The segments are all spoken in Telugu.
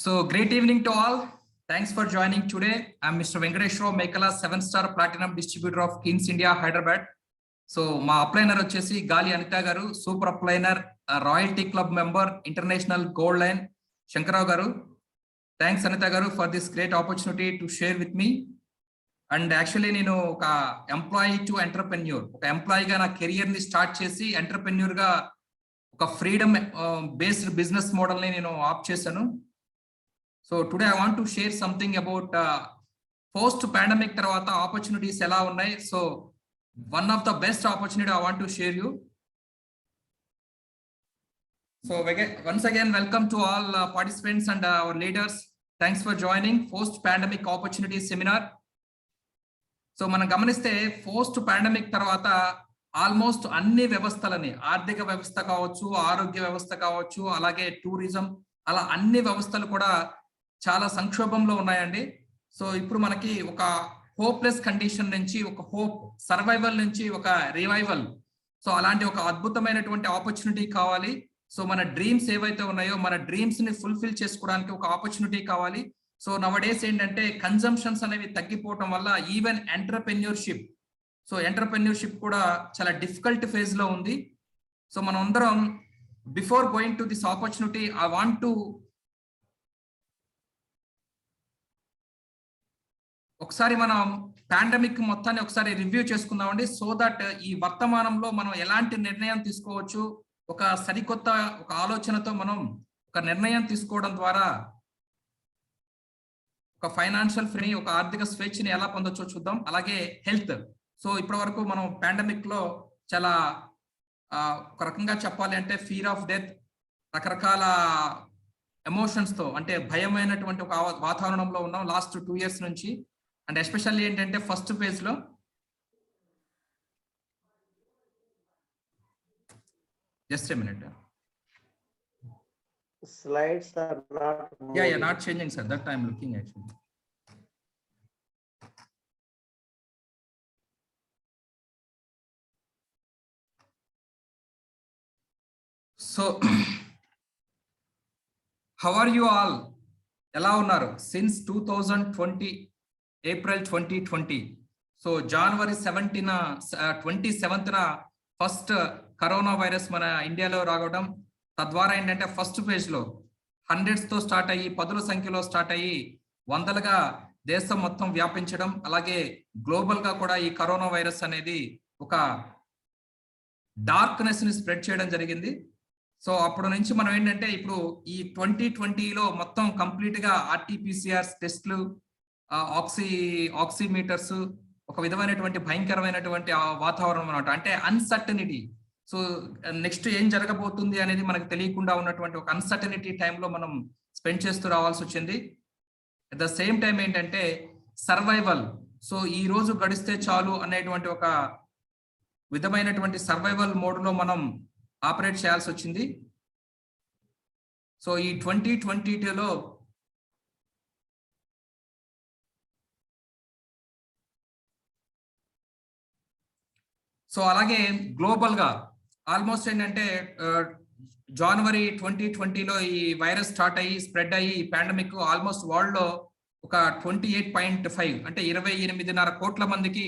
So great evening to all. Thanks for joining today. I'm Mr. Venkatesh Rao Mekala, 7-star platinum distributor of Kings India, Hyderabad. So మా అప్లైనర్ వచ్చేసి గాలి అనిత గారు, super upliner, royalty club member, international gold line Shankararao గారు. థ్యాంక్స్ అనిత గారు for this great opportunity to share with me. And actually నేను ఒక ఎంప్లాయీ టు ఎంటర్ప్రెన్యూర్, ఒక ఎంప్లాయీగా నా కెరియర్ ని స్టార్ట్ చేసి ఎంటర్ప్రెన్యూర్ గా ఒక ఫ్రీడమ్ బేస్డ్ బిజినెస్ మోడల్ ని నేను ఆప్ చేశాను. So today I want to share something about post pandemic తర్వాత ఆపర్చునిటీస్ ఎలా ఉన్నాయి. So one of the best opportunity I want to share you. So once again, welcome to all participants and our leaders. Thanks for joining post pandemic opportunity seminar. So మనం గమనిస్తే పోస్ట్ పాండమిక్ తర్వాత ఆల్మోస్ట్ అన్ని వ్యవస్థలని, ఆర్థిక వ్యవస్థ కావచ్చు, ఆరోగ్య వ్యవస్థ కావచ్చు, అలాగే టూరిజం, అలా అన్ని వ్యవస్థలు కూడా చాలా సంక్షోభంలో ఉన్నాయండి. సో ఇప్పుడు మనకి ఒక హోప్లెస్ కండిషన్ నుంచి ఒక హోప్, సర్వైవల్ నుంచి ఒక రివైవల్, సో అలాంటి ఒక అద్భుతమైనటువంటి ఆపర్చునిటీ కావాలి. సో మన డ్రీమ్స్ ఏవైతే ఉన్నాయో మన డ్రీమ్స్ ని ఫుల్ఫిల్ చేసుకోవడానికి ఒక ఆపర్చునిటీ కావాలి. సో నవడేస్ ఏంటంటే కన్జంప్షన్స్ అనేవి తగ్గిపోవటం వల్ల ఈవెన్ ఎంటర్ప్రెన్యూర్షిప్, సో ఎంటర్ప్రెన్యూర్షిప్ కూడా చాలా డిఫికల్ట్ ఫేజ్ లో ఉంది. సో మనం అందరం before going to this opportunity I want to ఒకసారి మనం పాండమిక్ మొత్తాన్ని ఒకసారి రివ్యూ చేసుకుందామండి. సో దట్ ఈ వర్తమానంలో మనం ఎలాంటి నిర్ణయం తీసుకోవచ్చు, ఒక సరికొత్త ఒక ఆలోచనతో మనం ఒక నిర్ణయం తీసుకోవడం ద్వారా ఒక ఫైనాన్షియల్ ఫ్రీ, ఒక ఆర్థిక స్వేచ్ఛని ఎలా పొందొచ్చో చూద్దాం. అలాగే హెల్త్. సో ఇప్పటి వరకు మనం పాండమిక్ లో చాలా ఒక రకంగా చెప్పాలి అంటే ఫియర్ ఆఫ్ డెత్, రకరకాల ఎమోషన్స్ తో, అంటే భయమైనటువంటి ఒక వాతావరణంలో ఉన్నాం లాస్ట్ 2 years నుంచి. అండ్ ఎస్పెషల్లీ ఏంటంటే ఫస్ట్ పేజ్ లో just a minute, slides are not moving. yeah not changing sir, that I'm looking actually. So how are you all? ఎలా ఉన్నారు? Since 2020 April 2020, so January 27th first corona virus మన ఇండియాలో రావడం, తద్వారా ఏంటంటే ఫస్ట్ ఫేజ్ లో హండ్రెడ్స్ తో స్టార్ట్ అయ్యి, పదుల సంఖ్యలో స్టార్ట్ అయ్యి వందలుగా దేశం మొత్తం వ్యాపించడం, అలాగే గ్లోబల్ గా కూడా ఈ కరోనా వైరస్ అనేది ఒక డార్క్నెస్ ని స్ప్రెడ్ చేయడం జరిగింది. సో అప్పుడు నుంచి మనం ఏంటంటే ఇప్పుడు ఈ 2020లో మొత్తం కంప్లీట్ గా ఆర్టీపీసీఆర్ టెస్ట్లు, ఆక్సిమీటర్స్, ఒక విధమైనటువంటి భయంకరమైనటువంటి వాతావరణం అన్నమాట. అంటే అన్సర్టనిటీ. సో నెక్స్ట్ ఏం జరగబోతుంది అనేది మనకు తెలియకుండా ఉన్నటువంటి ఒక అన్సర్టనిటీ టైంలో మనం స్పెండ్ చేస్తూ రావాల్సి వచ్చింది. అట్ ద సేమ్ టైం ఏంటంటే సర్వైవల్. సో ఈ రోజు గడిస్తే చాలు అనేటువంటి ఒక విధమైనటువంటి సర్వైవల్ మోడ్ లో మనం ఆపరేట్ చేయాల్సి వచ్చింది. సో ఈ 2022లో సో అలాగే గ్లోబల్ గా ఆల్మోస్ట్ ఏంటంటే January 2020లో ఈ వైరస్ స్టార్ట్ అయ్యి స్ప్రెడ్ అయ్యి ఈ పాండమిక్ ఆల్మోస్ట్ వరల్డ్ లో ఒక 28.5 అంటే 28.5 కోట్ల మందికి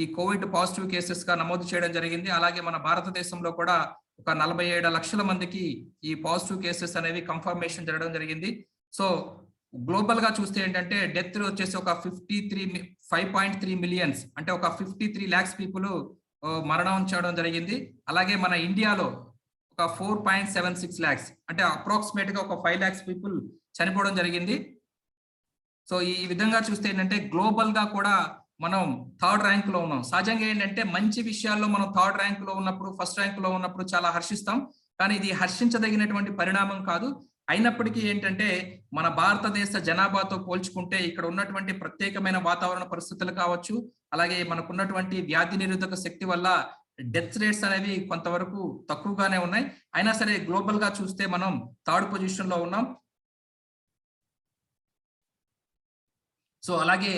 ఈ కోవిడ్ పాజిటివ్ కేసెస్ గా నమోదు చేయడం జరిగింది. అలాగే మన భారతదేశంలో కూడా ఒక 47 లక్షల మందికి ఈ పాజిటివ్ కేసెస్ అనేవి కన్ఫర్మేషన్ జరగడం జరిగింది. సో గ్లోబల్ గా చూస్తే ఏంటంటే డెత్ వచ్చేసి ఒక 5.3 మిలియన్స్, అంటే ఒక 53 lakhs పీపుల్ మరణం చేయడం జరిగింది. అలాగే మన ఇండియాలో ఒక 4.76 lakhs, అంటే అప్రాక్సిమేట్ గా ఒక 5 lakhs పీపుల్ చనిపోవడం జరిగింది. సో ఈ విధంగా చూస్తే ఏంటంటే గ్లోబల్ గా కూడా మనం 3rd ర్యాంక్ లో ఉన్నాం. సహజంగా ఏంటంటే మంచి విషయాల్లో మనం 3rd ర్యాంక్ లో ఉన్నప్పుడు, ఫస్ట్ ర్యాంక్ లో ఉన్నప్పుడు చాలా హర్షిస్తాం, కానీ ఇది హర్షించదగినటువంటి పరిణామం కాదు. అయినప్పటికీ ఏంటంటే మన భారతదేశ జనాభాతో పోల్చుకుంటే ఇక్కడ ఉన్నటువంటి ప్రత్యేకమైన వాతావరణ పరిస్థితులు కావచ్చు, అలాగే మనకున్నటువంటి వ్యాధి నిరోధక శక్తి వల్ల డెత్ రేట్స్ అనేవి కొంతవరకు తక్కువగానే ఉన్నాయి. అయినా సరే గ్లోబల్ గా చూస్తే మనం 3rd పొజిషన్ లో ఉన్నాం. సో అలాగే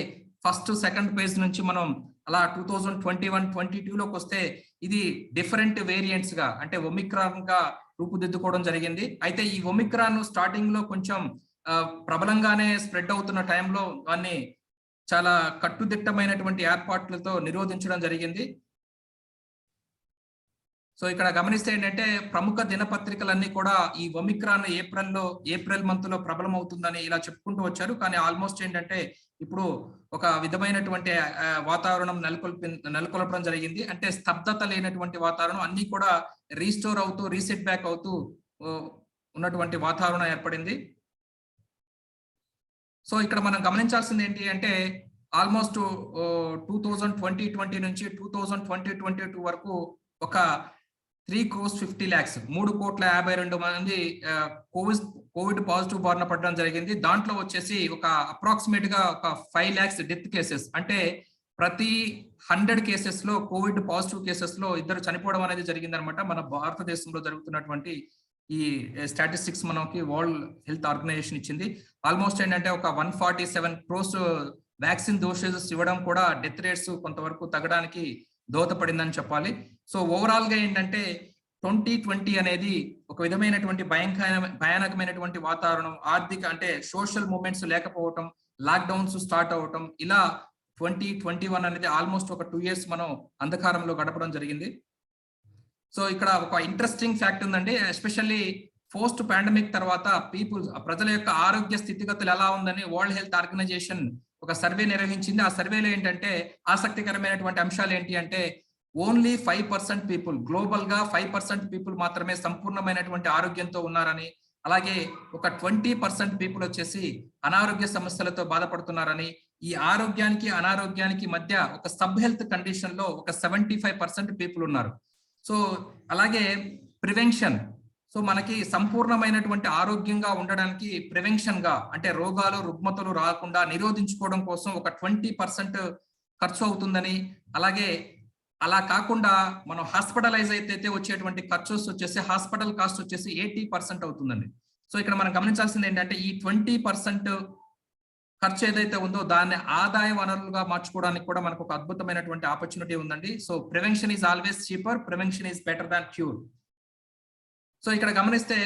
ఫస్ట్ సెకండ్ పేజ్ నుంచి మనం అలా 2021-22లోకి వస్తే ఇది డిఫరెంట్ వేరియంట్స్ గా, అంటే ఒమిక్రాన్ గా రూపుదిద్దుకోవడం జరిగింది. అయితే ఈ ఒమిక్రాన్ స్టార్టింగ్ లో కొంచెం ప్రబలంగానే స్ప్రెడ్ అవుతున్న టైంలో దాన్ని చాలా కట్టుదిట్టమైనటువంటి ఏర్పాట్లతో నిరోధించడం జరిగింది. సో ఇక్కడ గమనిస్తే ఏంటంటే ప్రముఖ దినపత్రికలన్నీ కూడా ఈ ఒమిక్రాన్ ఏప్రిల్ మంత్ లో ప్రబలం అవుతుందని ఇలా చెప్పుకుంటూ వచ్చారు. కానీ ఆల్మోస్ట్ ఏంటంటే ఇప్పుడు ఒక విధమైనటువంటి వాతావరణం నెలకొల్పడం జరిగింది. అంటే స్తబ్దత లేనటువంటి వాతావరణం, అన్ని కూడా రీస్టోర్ అవుతూ రీసెట్ బ్యాక్ అవుతూ ఉన్నటువంటి వాతావరణం ఏర్పడింది. సో ఇక్కడ మనం గమనించాల్సింది ఏంటి అంటే ఆల్మోస్ట్ 2020 నుంచి 2022 వరకు ఒక 3,50,00,000 3,52 మంది కోవిడ్ పాజిటివ్ బారిన పడడం జరిగింది. దాంట్లో వచ్చేసి ఒక అప్రాక్సిమేట్ గా ఒక 5 lakhs డెత్ కేసెస్, అంటే ప్రతి 100 కేసెస్ లో కోవిడ్ పాజిటివ్ కేసెస్ లో 2 చనిపోవడం అనేది జరిగిందనమాట. మన భారతదేశంలో జరుగుతున్నటువంటి ఈ స్టాటిస్టిక్స్ మనకి వరల్డ్ హెల్త్ ఆర్గనైజేషన్ ఇచ్చింది. ఆల్మోస్ట్ ఏంటంటే ఒక 147 crores వ్యాక్సిన్ డోసెస్ ఇవ్వడం కూడా డెత్ రేట్స్ కొంతవరకు తగ్గడానికి దోహదపడిందని చెప్పాలి. సో ఓవరాల్ గా ఏంటంటే 2020 అనేది ఒక విధమైనటువంటి భయానకమైనటువంటి వాతావరణం, ఆర్థిక అంటే సోషల్ మూవ్మెంట్స్ లేకపోవటం, లాక్డౌన్స్ స్టార్ట్ అవటం, ఇలా 2021 అనేది ఆల్మోస్ట్ ఒక 2 years మనం అంధకారంలో గడపడం జరిగింది. సో ఇక్కడ ఒక ఇంట్రెస్టింగ్ ఫ్యాక్ట్ ఉందండి. ఎస్పెషల్లీ పోస్ట్ పాండమిక్ తర్వాత ప్రజల యొక్క ఆరోగ్య స్థితిగతులు ఎలా ఉందని వరల్డ్ హెల్త్ ఆర్గనైజేషన్ ఒక సర్వే నిర్వహించింది. ఆ సర్వేలో ఏంటంటే ఆసక్తికరమైనటువంటి అంశాలు ఏంటి అంటే ఓన్లీ 5% పీపుల్, గ్లోబల్ గా 5% పీపుల్ మాత్రమే సంపూర్ణమైనటువంటి ఆరోగ్యంతో ఉన్నారని, అలాగే ఒక 20% పీపుల్ వచ్చేసి అనారోగ్య సమస్యలతో బాధపడుతున్నారని, ఈ ఆరోగ్యానికి అనారోగ్యానికి మధ్య ఒక సబ్ హెల్త్ కండిషన్ లో ఒక 75% పీపుల్ ఉన్నారు. సో అలాగే ప్రివెన్షన్, సో మనకి సంపూర్ణమైనటువంటి ఆరోగ్యంగా ఉండడానికి ప్రివెన్షన్ గా అంటే రోగాలు రుగ్మతలు రాకుండా నిరోధించుకోవడం కోసం ఒక 20% ఖర్చు అవుతుందని, అలాగే అలా కాకుండా మనం హాస్పిటలైజ్ అయితే వచ్చేటువంటి ఖర్చు వచ్చేసి హాస్పిటల్ కాస్ట్ వచ్చేసి 80% అవుతుందండి. సో ఇక్కడ మనం గమనించాల్సింది ఏంటంటే ఈ 20% ఖర్చు ఏదైతే ఉందో దాన్ని ఆదాయ వనరులుగా మార్చుకోవడానికి కూడా మనకు ఒక అద్భుతమైనటువంటి ఆపర్చునిటీ ఉందండి. So prevention is always cheaper, prevention is better than cure. So ఇక్కడ గమనిస్తే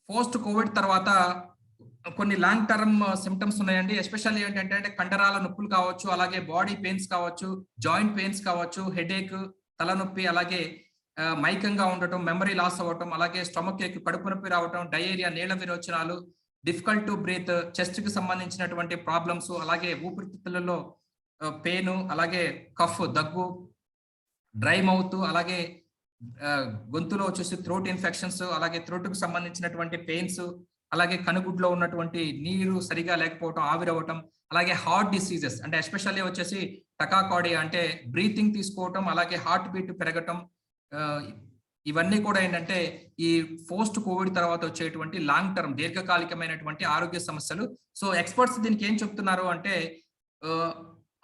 పోస్ట్ కోవిడ్ తర్వాత కొన్ని లాంగ్ టర్మ్ సిమ్టమ్స్ ఉన్నాయండి. ఎస్పెషల్లీ ఏంటంటే కండరాల నొప్పులు కావచ్చు, అలాగే బాడీ పెయిన్స్ కావచ్చు, జాయింట్ పెయిన్స్ కావచ్చు, హెడేక్, తలనొప్పి, అలాగే మైకంగా ఉండటం, మెమరీ లాస్ అవ్వటం, అలాగే స్టమక్ ఏక్, కడుపు నొప్పి రావటం, డయేరియా, నీళ్ల విరోచనాలు, డిఫికల్ట్ టు బ్రీత్, చెస్ట్ కి సంబంధించినటువంటి ప్రాబ్లమ్స్, అలాగే ఊపిరితిత్తులలో పెయిన్, అలాగే కఫ్, దగ్గు, డ్రై మౌత్, అలాగే గొంతులో వచ్చేసి థ్రోట్ ఇన్ఫెక్షన్స్, అలాగే థ్రోట్ కు సంబంధించినటువంటి పెయిన్స్, అలాగే కనుగుడ్లో ఉన్నటువంటి నీరు సరిగా లేకపోవటం, ఆవిరవటం, అలాగే హార్ట్ డిసీజెస్ అంటే ఎస్పెషల్లీ వచ్చేసి టకాకార్డియా అంటే బ్రీతింగ్ తీసుకోవటం, అలాగే హార్ట్ బీట్ పెరగటం, ఇవన్నీ కూడా ఏంటంటే ఈ పోస్ట్ కోవిడ్ తర్వాత వచ్చేటువంటి లాంగ్ టర్మ్ దీర్ఘకాలికమైనటువంటి ఆరోగ్య సమస్యలు. సో ఎక్స్పర్ట్స్ దీనికి ఏం చెప్తున్నారు అంటే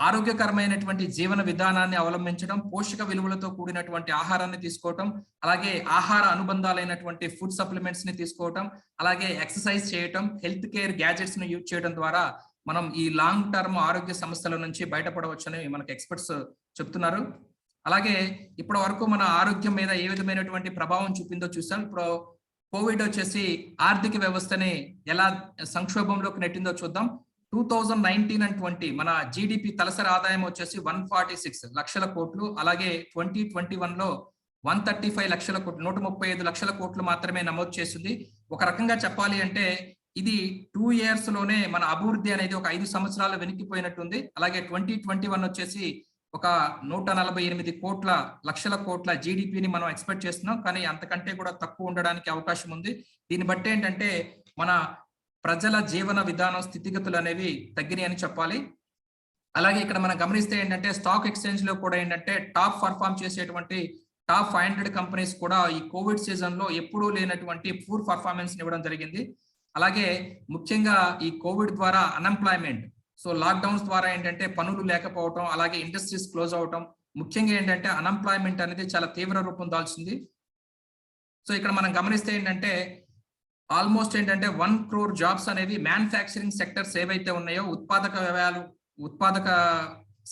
ఆరోగ్యకరమైనటువంటి జీవన విధానాన్ని అవలంబించడం, పోషక విలువలతో కూడినటువంటి ఆహారాన్ని తీసుకోవటం, అలాగే ఆహార అనుబంధాలైనటువంటి ఫుడ్ సప్లిమెంట్స్ ని తీసుకోవటం, అలాగే ఎక్సర్సైజ్ చేయటం, హెల్త్ కేర్ గ్యాజెట్స్ ని యూజ్ చేయడం ద్వారా మనం ఈ లాంగ్ టర్మ్ ఆరోగ్య సమస్యల నుంచి బయటపడవచ్చని మనకు ఎక్స్పర్ట్స్ చెప్తున్నారు. అలాగే ఇప్పటి వరకు మన ఆరోగ్యం మీద ఏ విధమైనటువంటి ప్రభావం చూపిందో చూసాం. ఇప్పుడు కోవిడ్ వచ్చేసి ఆర్థిక వ్యవస్థని ఎలా సంక్షోభంలోకి నెట్టిందో చూద్దాం. 2019 and 20 మన జీడిపి తలసరి ఆదాయం వచ్చేసి 146 లక్షల కోట్లు, అలాగే 2021 లో 135 లక్షల కోట్లు, 135 లక్షల కోట్లు మాత్రమే నమోదు చేసింది. ఒక రకంగా చెప్పాలి అంటే ఇది 2 years లోనే మన అభివృద్ధి అనేది ఒక 5 సంవత్సరాలు వెనక్కిపోయినట్టుంది. అలాగే 2021 వచ్చేసి ఒక 148 లక్షల కోట్ల జీడిపిని మనం ఎక్స్పెక్ట్ చేస్తున్నాం, కానీ అంతకంటే కూడా తక్కువ ఉండడానికి అవకాశం ఉంది. దీన్ని బట్టి ఏంటంటే మన ప్రజల జీవన విధానం స్థితిగతులు అనేవి తగ్గినాయి అని చెప్పాలి. అలాగే ఇక్కడ మనం గమనిస్తే ఏంటంటే స్టాక్ ఎక్స్చేంజ్ లో కూడా ఏంటంటే టాప్ పర్ఫార్మ్ చేసేటువంటి టాప్ 500 కంపెనీస్ కూడా ఈ కోవిడ్ సీజన్ లో ఎప్పుడూ లేనటువంటి పూర్ పర్ఫార్మెన్స్ ఇవ్వడం జరిగింది. అలాగే ముఖ్యంగా ఈ కోవిడ్ ద్వారా అన్ఎంప్లాయ్మెంట్, సో లాక్డౌన్స్ ద్వారా ఏంటంటే పనులు లేకపోవటం, అలాగే ఇండస్ట్రీస్ క్లోజ్ అవటం, ముఖ్యంగా ఏంటంటే అన్ఎంప్లాయ్మెంట్ అనేది చాలా తీవ్ర రూపం దాల్చింది. సో ఇక్కడ మనం గమనిస్తే ఏంటంటే ఆల్మోస్ట్ ఏంటంటే 1 crore జాబ్స్ అనేవి మ్యానుఫ్యాక్చరింగ్ సెక్టర్స్ ఏవైతే ఉన్నాయో, ఉత్పాదక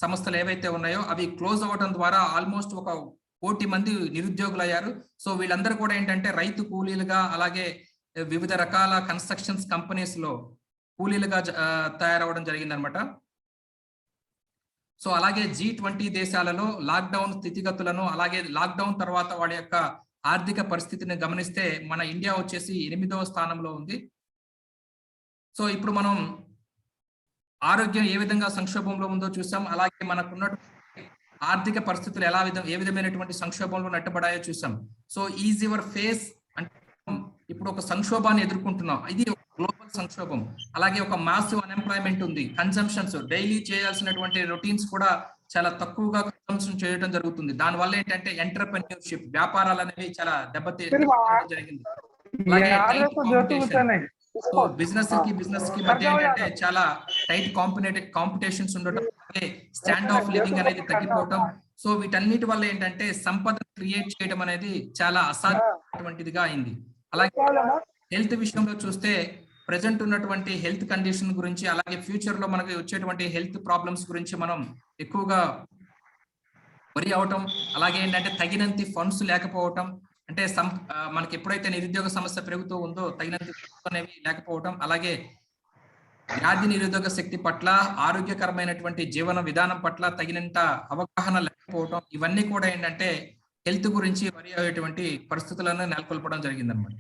సంస్థలు ఏవైతే ఉన్నాయో అవి క్లోజ్ అవ్వడం ద్వారా ఆల్మోస్ట్ 1 కోటి మంది నిరుద్యోగులు అయ్యారు. సో వీళ్ళందరూ కూడా ఏంటంటే రైతు కూలీలుగా, అలాగే వివిధ రకాల కన్స్ట్రక్షన్స్ కంపెనీస్ లో కూలీలుగా తయారవడం జరిగిందనమాట. సో అలాగే G20 దేశాలలో లాక్డౌన్ స్థితిగతులను, అలాగే లాక్డౌన్ తర్వాత వాళ్ళ యొక్క ఆర్థిక పరిస్థితిని గమనిస్తే మన ఇండియా వచ్చేసి 8వ స్థానంలో ఉంది. సో ఇప్పుడు మనం ఆరోగ్యం ఏ విధంగా సంక్షోభంలో ఉందో చూసాం. అలాగే మనకున్నటువంటి ఆర్థిక పరిస్థితులు ఏ విధమైనటువంటి సంక్షోభంలో నెట్టబడాయో చూసాం. సో ఈజ్ యువర్ ఫేస్ అంటే ఇప్పుడు ఒక సంక్షోభాన్ని ఎదుర్కొంటున్నాం. ఇది ఒక గ్లోబల్ సంక్షోభం. అలాగే ఒక మాసివ్ అన్ఎంప్లాయ్మెంట్ ఉంది. కన్సంప్షన్స్ డైలీ చేయాల్సినటువంటి రొటీన్స్ కూడా చాలా తక్కువగా కన్సంప్షన్ చేయడం జరుగుతుంది. దానివల్ల ఏంటంటే ఎంటర్‌ప్రెన్యూర్‌షిప్ వ్యాపారాలు అనేవి చాలా దెబ్బతినడం జరిగింది. అలాగే టైట్ కాంపిటీషన్. సో బిజినెస్ కి మధ్య ఏంటంటే చాలా టైట్ కాంపిటీషన్స్ ఉండటం, అలాగే స్టాండ్ ఆఫ్ లివింగ్ అనేది తగ్గిపోవటం. సో వీటన్నిటి వల్ల ఏంటంటే సంపద క్రియేట్ చేయడం అనేది చాలా అసాధ్యమైనటువంటిదిగా అయింది. అలాగే హెల్త్ విషయంలో చూస్తే ప్రెసెంట్ ఉన్నటువంటి హెల్త్ కండిషన్ గురించి, అలాగే ఫ్యూచర్ లో మనకి వచ్చేటువంటి హెల్త్ ప్రాబ్లమ్స్ గురించి మనం ఎక్కువగా వరి అవటం, అలాగే ఏంటంటే తగినంత ఫండ్స్ లేకపోవటం, అంటే మనకి ఎప్పుడైతే నిరుద్యోగ సమస్య పెరుగుతూ ఉందో తగినంత అనేవి లేకపోవటం, అలాగే వ్యాధి నిరోధక శక్తి పట్ల, ఆరోగ్యకరమైనటువంటి జీవన విధానం పట్ల తగినంత అవగాహన లేకపోవటం, ఇవన్నీ కూడా ఏంటంటే హెల్త్ గురించి వరి అయ్యేటువంటి పరిస్థితులను నెలకొల్పడం జరిగిందన్నమాట.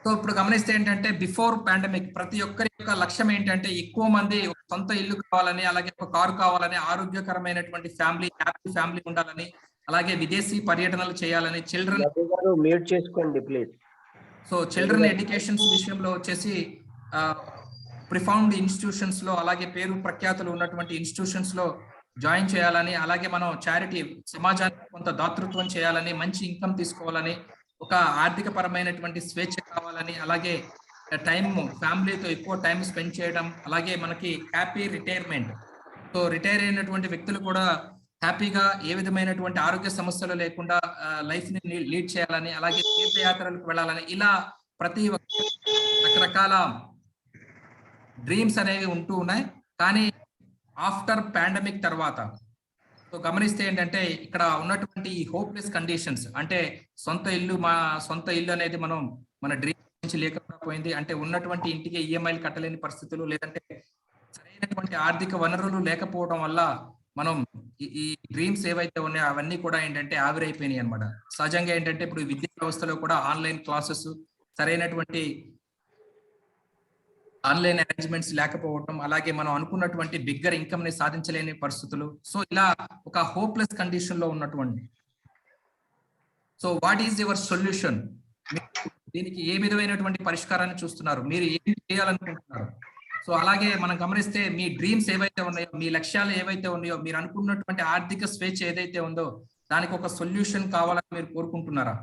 సో ఇప్పుడు గమనిస్తే ఏంటంటే బిఫోర్ పాండమిక్ ప్రతి ఒక్కరి యొక్క లక్ష్యం ఏంటంటే ఎక్కువ మంది ఒక సొంత ఇల్లు కావాలని, అలాగే ఒక కారు కావాలని, ఆరోగ్యకరమైనటువంటి హ్యాపీ ఫ్యామిలీ ఉండాలని, అలాగే విదేశీ పర్యటనలు చేయాలని, చిల్డ్రన్ మ్యూట్ చేసుకోండి ప్లీజ్. సో చిల్డ్రన్ ఎడ్యుకేషన్స్ విషయంలో వచ్చేసి ప్రిఫౌండ్ ఇన్స్టిట్యూషన్స్ లో, అలాగే పేరు ప్రఖ్యాతులు ఉన్నటువంటి ఇన్స్టిట్యూషన్స్ లో జాయిన్ చేయాలని, అలాగే మనం చారిటీ సమాజానికి కొంత దాతృత్వం చేయాలని, మంచి ఇన్కమ్ తీసుకోవాలని, ఒక ఆర్థిక పరమైనటువంటి స్వేచ్ఛ కావాలని, అలాగే టైం ఫ్యామిలీతో ఎక్కువ టైం స్పెండ్ చేయడం, అలాగే మనకి హ్యాపీ రిటైర్మెంట్. సో రిటైర్ అయినటువంటి వ్యక్తులు కూడా హ్యాపీగా ఏ విధమైనటువంటి ఆరోగ్య సమస్యలు లేకుండా లైఫ్ ని లీడ్ చేయాలని, అలాగే తీర్థయాత్రలకు వెళ్ళాలని, ఇలా ప్రతి రకరకాల డ్రీమ్స్ అనేవి ఉంటూ ఉన్నాయి. కానీ ఆఫ్టర్ పాండమిక్ తర్వాత సో గమనిస్తే ఏంటంటే ఇక్కడ ఉన్నటువంటి ఈ హోప్లెస్ కండిషన్స్, అంటే సొంత ఇల్లు అనేది మన డ్రీమ్ నుంచి లేకపోయింది. అంటే ఉన్నటువంటి ఇంటికి ఈఎంఐలు కట్టలేని పరిస్థితులు, లేదంటే సరైనటువంటి ఆర్థిక వనరులు లేకపోవడం వల్ల మనం ఈ డ్రీమ్స్ ఏవైతే ఉన్నాయో అవన్నీ కూడా ఏంటంటే ఆవిరైపోయినాయి అనమాట. సహజంగా ఏంటంటే ఇప్పుడు విద్యా వ్యవస్థలో కూడా ఆన్లైన్ క్లాసెస్, సరైనటువంటి ఆన్లైన్ అరేంజ్మెంట్స్ లేకపోవటం, అలాగే మనం అనుకున్నటువంటి బిగ్గర్ ఇన్కమ్ ని సాధించలేని పరిస్థితులు. సో ఇలా ఒక హోప్లెస్ కండిషన్ లో ఉన్నటువంటి. So what is your solution? దీనికి ఏ విధమైనటువంటి పరిష్కారాన్ని చూస్తున్నారు? మీరు ఏం చేయాలనుకుంటున్నారు? సో అలాగే మనం గమనిస్తే మీ డ్రీమ్స్ ఏవైతే ఉన్నాయో, మీ లక్ష్యాలు ఏవైతే ఉన్నాయో, మీరు అనుకున్నటువంటి ఆర్థిక స్వేచ్ఛ ఏదైతే ఉందో దానికి ఒక సొల్యూషన్ కావాలని మీరు కోరుకుంటున్నారా?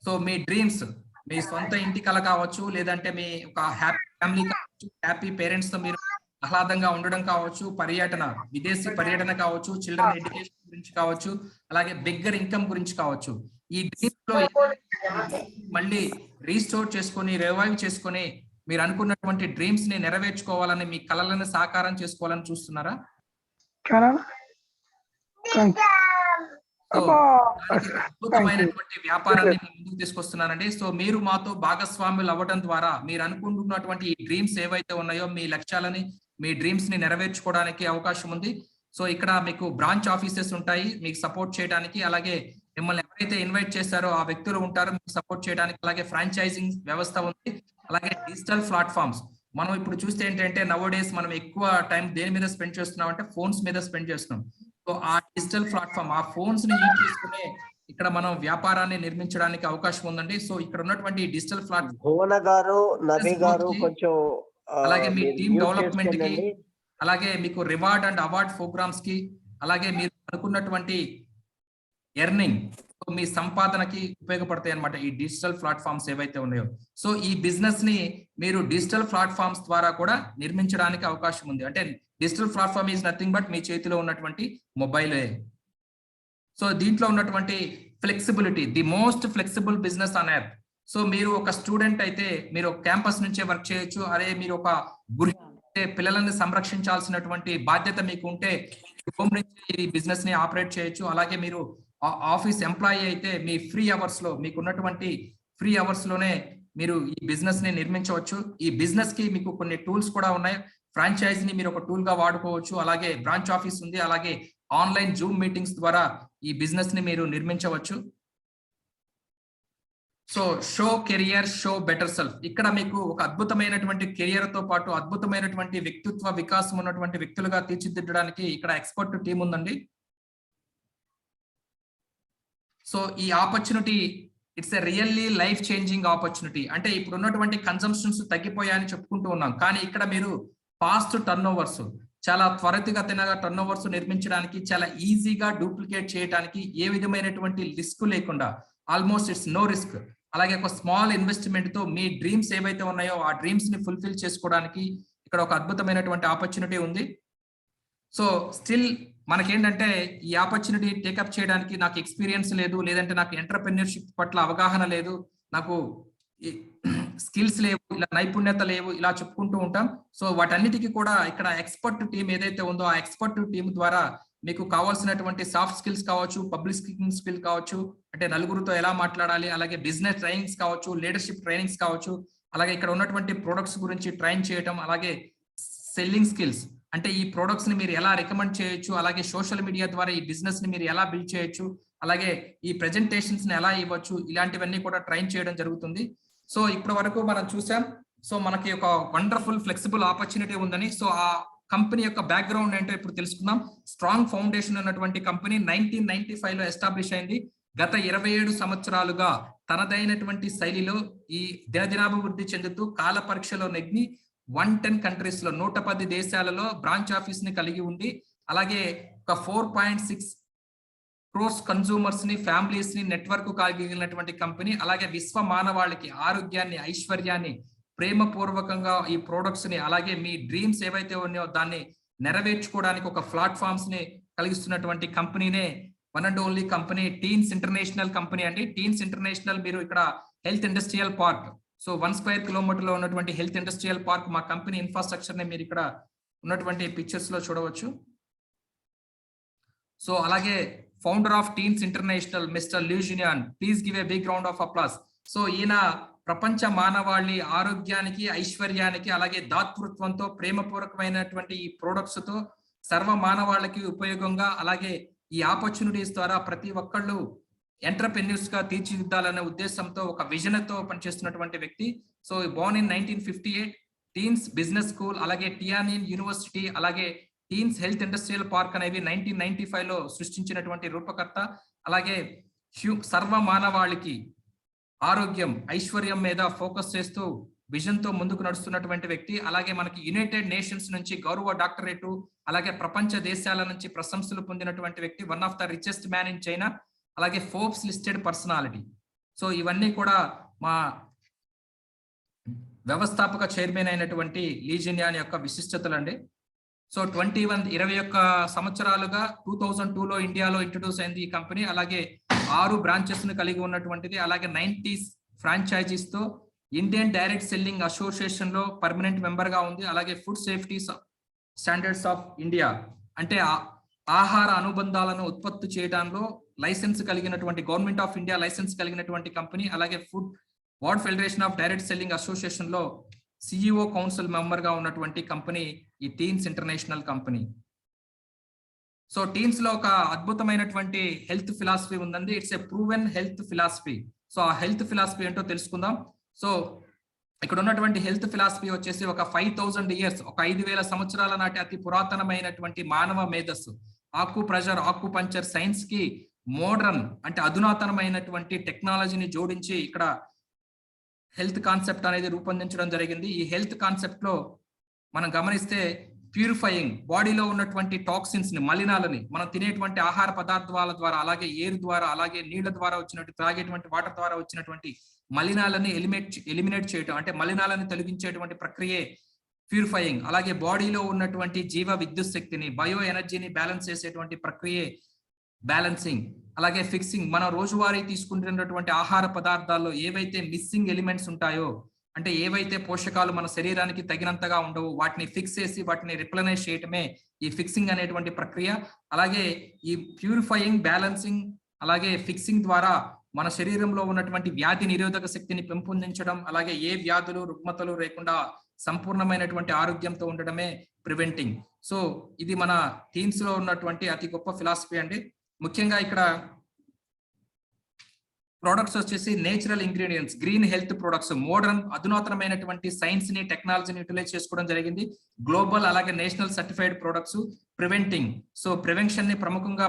సో మీ డ్రీమ్స్, మీ సొంత ఇంటి కల కావచ్చు, లేదంటే మీ ఒక హ్యాపీ ఫ్యామిలీ కావచ్చు, హ్యాపీ పేరెంట్స్ తో మీరు ఆహ్లాదంగా ఉండడం కావచ్చు, పర్యటన, విదేశీ పర్యటన కావచ్చు, చిల్డ్రన్ ఎడ్యుకేషన్ గురించి కావచ్చు, అలాగే బిగ్గర్ ఇన్కమ్ గురించి కావచ్చు. ఈ డ్రీమ్స్ లో మళ్ళీ రీస్టోర్ చేసుకొని, రివైవ్ చేసుకొని మీరు అనుకున్నటువంటి డ్రీమ్స్ ని నెరవేర్చుకోవాలని, మీ కలలను సాకారం చేసుకోవాలని చూస్తున్నారా? అద్భుతమైనటువంటి వ్యాపారాన్ని ముందుకు తీసుకొస్తున్నానండి. సో మీరు మాతో భాగస్వాములు అవ్వడం ద్వారా మీరు అనుకుంటున్నటువంటి ఈ డ్రీమ్స్ ఏవైతే ఉన్నాయో, మీ లక్ష్యాలని, మీ డ్రీమ్స్ ని నెరవేర్చుకోవడానికి అవకాశం ఉంది. సో ఇక్కడ మీకు బ్రాంచ్ ఆఫీసెస్ ఉంటాయి మీకు సపోర్ట్ చేయడానికి, అలాగే మిమ్మల్ని ఎవరైతే ఇన్వైట్ చేస్తారో ఆ వ్యక్తులు ఉంటారు మీకు సపోర్ట్ చేయడానికి, అలాగే ఫ్రాంచైజింగ్ వ్యవస్థ ఉంది, అలాగే డిజిటల్ ప్లాట్ఫామ్స్. మనం ఇప్పుడు చూస్తే ఏంటంటే నవోడేస్ మనం ఎక్కువ టైం దేని మీద స్పెండ్ చేస్తున్నాం అంటే ఫోన్స్ మీద స్పెండ్ చేస్తున్నాం. సో ఆ డిజిటల్ ప్లాట్ఫామ్, ఆ ఫోన్స్ ని యూజ్ చేసుకునే ఇక్కడ మనం వ్యాపారాన్ని నిర్మించడానికి అవకాశం ఉందండి. సో ఇక్కడ ఉన్నటువంటి డిజిటల్ ప్లాట్ఫామ్, భువన గారు, నబీ గారు కొంచెం అలాగే మీ టీమ్ డెవలప్మెంట్ కి, అలాగే మీకు రివార్డ్ అండ్ అవార్డ్ ప్రోగ్రామ్స్ కి, అలాగే మీరు అనుకున్నటువంటి ఎర్నింగ్, మీ సంపాదనకి ఉపయోగపడతాయి అన్నమాట ఈ డిజిటల్ ప్లాట్ఫామ్స్ ఏవైతే ఉన్నాయో. సో ఈ బిజినెస్ ని మీరు డిజిటల్ ప్లాట్ఫామ్స్ ద్వారా కూడా నిర్మించడానికి అవకాశం ఉంది. అంటే digital platform is nothing but మీ చేతిలో ఉన్నటువంటి మొబైలే. సో దీంట్లో ఉన్నటువంటి flexibility, the most flexible business on earth. So మీరు ఒక స్టూడెంట్ అయితే మీరు క్యాంపస్ నుంచే వర్క్ చేయొచ్చు. అదే మీరు ఒక గృహిణి, పిల్లలని సంరక్షించాల్సినటువంటి బాధ్యత మీకు ఉంటే హోమ్ నుంచి ఈ బిజినెస్ ని ఆపరేట్ చేయొచ్చు. అలాగే మీరు ఆఫీస్ ఎంప్లాయీ అయితే మీ ఫ్రీ అవర్స్ లో మీకు ఉన్నటువంటి ఫ్రీ అవర్స్ లోనే మీరు ఈ బిజినెస్ ని నిర్మించవచ్చు. ఈ బిజినెస్ కి మీకు కొన్ని టూల్స్ కూడా ఉన్నాయి. ఫ్రాంచైజీని మీరు ఒక టూల్ గా వాడుకోవచ్చు. అలాగే బ్రాంచ్ ఆఫీస్ ఉంది. అలాగే ఆన్లైన్ జూమ్ మీటింగ్స్ ద్వారా ఈ బిజినెస్ ని మీరు నిర్మించవచ్చు. So show career, show better self. ఇక్కడ మీకు ఒక అద్భుతమైనటువంటి కెరియర్ తో పాటు అద్భుతమైనటువంటి వ్యక్తిత్వ వికాసం ఉన్నటువంటి వ్యక్తులుగా తీర్చిదిద్దడానికి ఇక్కడ ఎక్స్పర్ట్ టీం ఉందండి. సో ఈ opportunity it's a really life changing opportunity. అంటే ఇప్పుడు ఉన్నటువంటి కన్సంప్షన్స్ తగ్గిపోయాయని చెప్పుకుంటూ ఉన్నాం, కానీ ఇక్కడ మీరు ఫాస్ట్ టర్న్ ఓవర్స్, చాలా త్వరితగతిన టర్న్ ఓవర్స్ నిర్మించడానికి, చాలా ఈజీగా డూప్లికేట్ చేయడానికి ఏ విధమైనటువంటి రిస్క్ లేకుండా, ఆల్మోస్ట్ ఇట్స్ నో రిస్క్. అలాగే ఒక స్మాల్ ఇన్వెస్ట్మెంట్ తో మీ డ్రీమ్స్ ఏవైతే ఉన్నాయో ఆ డ్రీమ్స్ ని ఫుల్ఫిల్ చేసుకోవడానికి ఇక్కడ ఒక అద్భుతమైనటువంటి ఆపర్చునిటీ ఉంది. సో స్టిల్ మనకేంటంటే ఈ ఆపర్చునిటీ టేకప్ చేయడానికి నాకు ఎక్స్పీరియన్స్ లేదు, లేదంటే నాకు ఎంటర్‌ప్రెన్యూర్‌షిప్ పట్ల అవగాహన లేదు, నాకు స్కిల్స్ లేవు, ఇలా నైపుణ్యత లేవు, ఇలా చెప్పుకుంటూ ఉంటాం. సో వాటన్నిటికీ కూడా ఇక్కడ ఎక్స్పర్ట్ టీం ఏదైతే ఉందో ఆ ఎక్స్పర్ట్ టీం ద్వారా మీకు కావాల్సినటువంటి సాఫ్ట్ స్కిల్స్ కావచ్చు, పబ్లిక్ స్పీకింగ్ స్కిల్ కావచ్చు, అంటే నలుగురితో ఎలా మాట్లాడాలి, అలాగే బిజినెస్ ట్రైనింగ్స్ కావచ్చు, లీడర్షిప్ ట్రైనింగ్స్ కావచ్చు, అలాగే ఇక్కడ ఉన్నటువంటి ప్రొడక్ట్స్ గురించి ట్రైన్ చేయటం, అలాగే సెల్లింగ్ స్కిల్స్, అంటే ఈ ప్రొడక్ట్స్ ని మీరు ఎలా రికమెండ్ చేయొచ్చు, అలాగే సోషల్ మీడియా ద్వారా ఈ బిజినెస్ ని మీరు ఎలా బిల్డ్ చేయొచ్చు, అలాగే ఈ ప్రెజెంటేషన్స్ ని ఎలా ఇవ్వచ్చు, ఇలాంటివన్నీ కూడా ట్రైన్ చేయడం జరుగుతుంది. సో ఇప్పటి వరకు మనం చూసాం. సో మనకి ఒక వండర్ఫుల్ ఫ్లెక్సిబుల్ ఆపర్చునిటీ ఉందని. సో ఆ కంపెనీ యొక్క బ్యాక్గ్రౌండ్ ఏంటో ఇప్పుడు తెలుసుకుందాం. స్ట్రాంగ్ ఫౌండేషన్ ఉన్నటువంటి కంపెనీ 1995 లో ఎస్టాబ్లిష్ అయింది. గత 27 సంవత్సరాలుగా తనదైనటువంటి శైలిలో ఈ దినదినాభివృద్ధి చెందుతూ కాల పరీక్షలో నెగ్గి 110 కంట్రీస్ లో 110 దేశాలలో బ్రాంచ్ ఆఫీస్ ని కలిగి ఉండి, అలాగే ఒక 4.6 క్రోర్స్ కన్సూమర్స్ ని, ఫ్యామిలీస్ ని నెట్వర్క్ కలిగినటువంటి కంపెనీ. అలాగే విశ్వ మానవాళికి ఆరోగ్యాన్ని, ఐశ్వర్యాన్ని, ప్రేమపూర్వకంగా ఈ ప్రొడక్ట్స్ ని, అలాగే మీ డ్రీమ్స్ ఏవైతే ఉన్నాయో దాన్ని నెరవేర్చుకోవడానికి ఒక ప్లాట్ఫామ్స్ ని కలిగిస్తున్నటువంటి కంపెనీనే one and only company Tiens international company అండి. టీన్స్ ఇంటర్నేషనల్ మీరు ఇక్కడ health industrial park, so 1 square kilometre లో ఉన్నటువంటి హెల్త్ ఇండస్ట్రియల్ పార్క్ మా కంపెనీ ఇన్ఫ్రాస్ట్రక్చర్ ని మీరు ఇక్కడ ఉన్నటువంటి పిక్చర్స్ లో చూడవచ్చు. సో అలాగే founder of Tiens international mister Li Jinyuan, please give a big round of applause. So ఈయన ప్రపంచ మానవాళి ఆరోగ్యానికి, ఐశ్వర్యానికి, అలాగే దాతృత్వంతో, ప్రేమపూర్వకమైనటువంటి ఈ ప్రొడక్ట్స్ తో సర్వ మానవాళికి ఉపయోగంగా, అలాగే ఈ ఆపర్చునిటీస్ ద్వారా ప్రతి ఒక్కళ్ళు ఎంటర్‌ప్రెన్యూర్స్ గా తీర్చిదిద్దాలనే ఉద్దేశంతో ఒక విజన్ తో పనిచేస్తున్నటువంటి వ్యక్తి. So Born in 1958, teens business school, అలాగే టియానిన్ యూనివర్సిటీ, అలాగే టీన్స్ హెల్త్ ఇండస్ట్రియల్ పార్క్ అనేవి 1995 లో సృష్టించినటువంటి రూపకర్త. అలాగే సర్వ మానవాళికి ఆరోగ్యం, ఐశ్వర్యం మీద ఫోకస్ చేస్తూ విజన్ తో ముందుకు నడుస్తున్నటువంటి వ్యక్తి. అలాగే మనకి యునైటెడ్ నేషన్స్ నుంచి గౌరవ డాక్టరేటు, అలాగే ప్రపంచ దేశాల నుంచి ప్రశంసలు పొందినటువంటి వ్యక్తి, one of the richest man in China, అలాగే ఫోర్బ్స్ లిస్టెడ్ పర్సనాలిటీ. సో ఇవన్నీ కూడా మా వ్యవస్థాపక చైర్మన్ అయినటువంటి లీజినియాన్ యొక్క విశిష్టతలు అండి. సో 21 సంవత్సరాలుగా 2002 లో ఇండియాలో ఇంట్రొడ్యూస్ అయింది ఈ కంపెనీ. అలాగే 6 బ్రాంచెస్ ను కలిగి ఉన్నటువంటిది. అలాగే 90 ఫ్రాంచైజీస్ తో ఇండియన్ డైరెక్ట్ సెల్లింగ్ అసోసియేషన్ లో పర్మనెంట్ మెంబర్ గా ఉంది. అలాగే food safety standards of India, అంటే ఆహార అనుబంధాలను ఉత్పత్తి చేయడంలో లైసెన్స్ కలిగినటువంటి, గవర్నమెంట్ ఆఫ్ ఇండియా లైసెన్స్ కలిగినటువంటి కంపెనీ. అలాగే world federation of direct selling association లో సిఇఓ కౌన్సిల్ మెంబర్ గా ఉన్నటువంటి కంపెనీ ఈ teens international company. So teens లో ఒక అద్భుతమైనటువంటి హెల్త్ ఫిలాసఫీ ఉందండి. It's a proven health philosophy. So ఆ హెల్త్ ఫిలాసఫీ ఏంటో తెలుసుకుందాం. సో ఇక్కడ ఉన్నటువంటి హెల్త్ ఫిలాసఫీ వచ్చేసి ఒక 5000 ఇయర్స్, ఒక 5000 సంవత్సరాల నాటి అతి పురాతనమైనటువంటి మానవ మేధస్సు, ఆక్యుపంచర్ సైన్స్ కి మోడర్న్, అంటే అధునాతనమైనటువంటి టెక్నాలజీని జోడించి ఇక్కడ హెల్త్ కాన్సెప్ట్ అనేది రూపొందించడం జరిగింది. ఈ హెల్త్ కాన్సెప్ట్ లో మనం గమనిస్తే ప్యూరిఫైయింగ్, బాడీలో ఉన్నటువంటి టాక్సిన్స్ ని, మలినాలని, మనం తినేటువంటి ఆహార పదార్థాల ద్వారా, అలాగే ఎయిర్ ద్వారా, అలాగే నీళ్ల ద్వారా వచ్చినటువంటి, త్రాగేటువంటి వాటర్ ద్వారా వచ్చినటువంటి మలినాలని ఎలిమినేట్ చేయటం, అంటే మలినాలని తొలగించేటువంటి ప్రక్రియే ప్యూరిఫైయింగ్. అలాగే బాడీలో ఉన్నటువంటి జీవ విద్యుత్ శక్తిని, బయో ఎనర్జీని బ్యాలెన్స్ చేసేటువంటి ప్రక్రియే బ్యాలెన్సింగ్. అలాగే ఫిక్సింగ్, మనం రోజువారీ తీసుకుంటున్నటువంటి ఆహార పదార్థాల్లో ఏవైతే మిస్సింగ్ ఎలిమెంట్స్ ఉంటాయో, అంటే ఏవైతే పోషకాలు మన శరీరానికి తగినంతగా ఉండవు, వాటిని ఫిక్స్ చేసి వాటిని రిప్లెనిష్ చేయటమే ఈ ఫిక్సింగ్ అనేటువంటి ప్రక్రియ. అలాగే ఈ ప్యూరిఫైయింగ్, బ్యాలెన్సింగ్, అలాగే ఫిక్సింగ్ ద్వారా మన శరీరంలో ఉన్నటువంటి వ్యాధి నిరోధక శక్తిని పెంపొందించడం, అలాగే ఏ వ్యాధులు రుగ్మతలు లేకుండా సంపూర్ణమైనటువంటి ఆరోగ్యంతో ఉండడమే ప్రివెంటింగ్. సో ఇది మన టీమ్స్ లో ఉన్నటువంటి అతి గొప్ప ఫిలాసఫీ అండి. ముఖ్యంగా ఇక్కడ ప్రొడక్ట్స్ వచ్చేసి natural ingredients, green health products, modern అధునాతనమైనటువంటి సైన్స్ ని టెక్నాలజీని యూటిలైజ్ చేసుకోవడం జరిగింది. గ్లోబల్ అలాగే national certified products, preventing, so prevention ని ప్రముఖంగా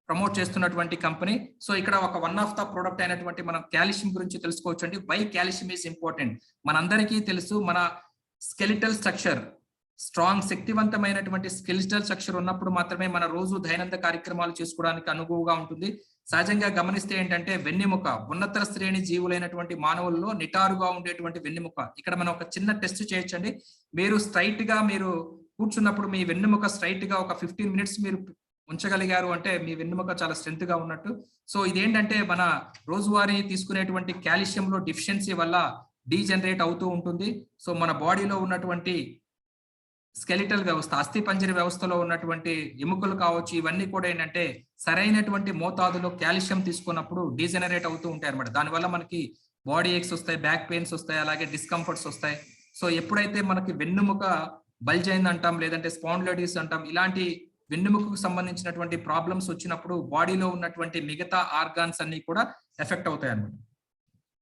ప్రమోట్ చేస్తున్నటువంటి కంపెనీ. సో ఇక్కడ ఒక వన్ ఆఫ్ ద ప్రొడక్ట్ అయినటువంటి మనం కాల్షియం గురించి తెలుసుకోవచ్చు అండి. Why calcium is important. మనందరికీ తెలుసు, మన స్కెలిటల్ స్ట్రక్చర్ స్ట్రాంగ్ శక్తివంతమైనటువంటి స్కెలిటల్ స్ట్రక్చర్ ఉన్నప్పుడు మాత్రమే మన రోజు దైనందిన కార్యక్రమాలు చేసుకోవడానికి అనుగుణంగా ఉంటుంది. సహజంగా గమనిస్తే ఏంటంటే వెన్నెముక, ఉన్నత శ్రేణి జీవులైనటువంటి మానవుల్లో నిటారుగా ఉండేటువంటి వెన్నెముక. ఇక్కడ మనం ఒక చిన్న టెస్ట్ చేయొచ్చండి. మీరు స్ట్రైట్ గా మీరు కూర్చున్నప్పుడు మీ వెన్నెముక స్ట్రైట్ గా ఒక 15 minutes మీరు ఉంచగలిగారు అంటే మీ వెన్నెముక చాలా స్ట్రెంత్ గా ఉన్నట్టు. సో ఇదేంటంటే మన రోజువారీ తీసుకునేటువంటి కాల్షియంలో డిఫిషియన్సీ వల్ల డీజనరేట్ అవుతూ ఉంటుంది. సో మన బాడీలో ఉన్నటువంటి స్కెలిటల్ వ్యవస్థ, అస్థి పంజర వ్యవస్థలో ఉన్నటువంటి ఎముకలు కావచ్చు, ఇవన్నీ కూడా ఏంటంటే సరైనటువంటి మోతాదులో కాల్షియం తీసుకున్నప్పుడు డీజనరేట్ అవుతూ ఉంటాయి అనమాట. దానివల్ల మనకి బాడీ ఏక్స్ వస్తాయి, బ్యాక్ పెయిన్స్ వస్తాయి, అలాగే డిస్కంఫర్ట్స్ వస్తాయి. సో ఎప్పుడైతే మనకి వెన్నెముక బల్జ్ అయింది అంటాం, లేదంటే స్పాండిలైటిస్ అంటాం, ఇలాంటి వెన్నెముకకు సంబంధించినటువంటి ప్రాబ్లమ్స్ వచ్చినప్పుడు బాడీలో ఉన్నటువంటి మిగతా ఆర్గాన్స్ అన్ని కూడా ఎఫెక్ట్ అవుతాయి అన్నమాట.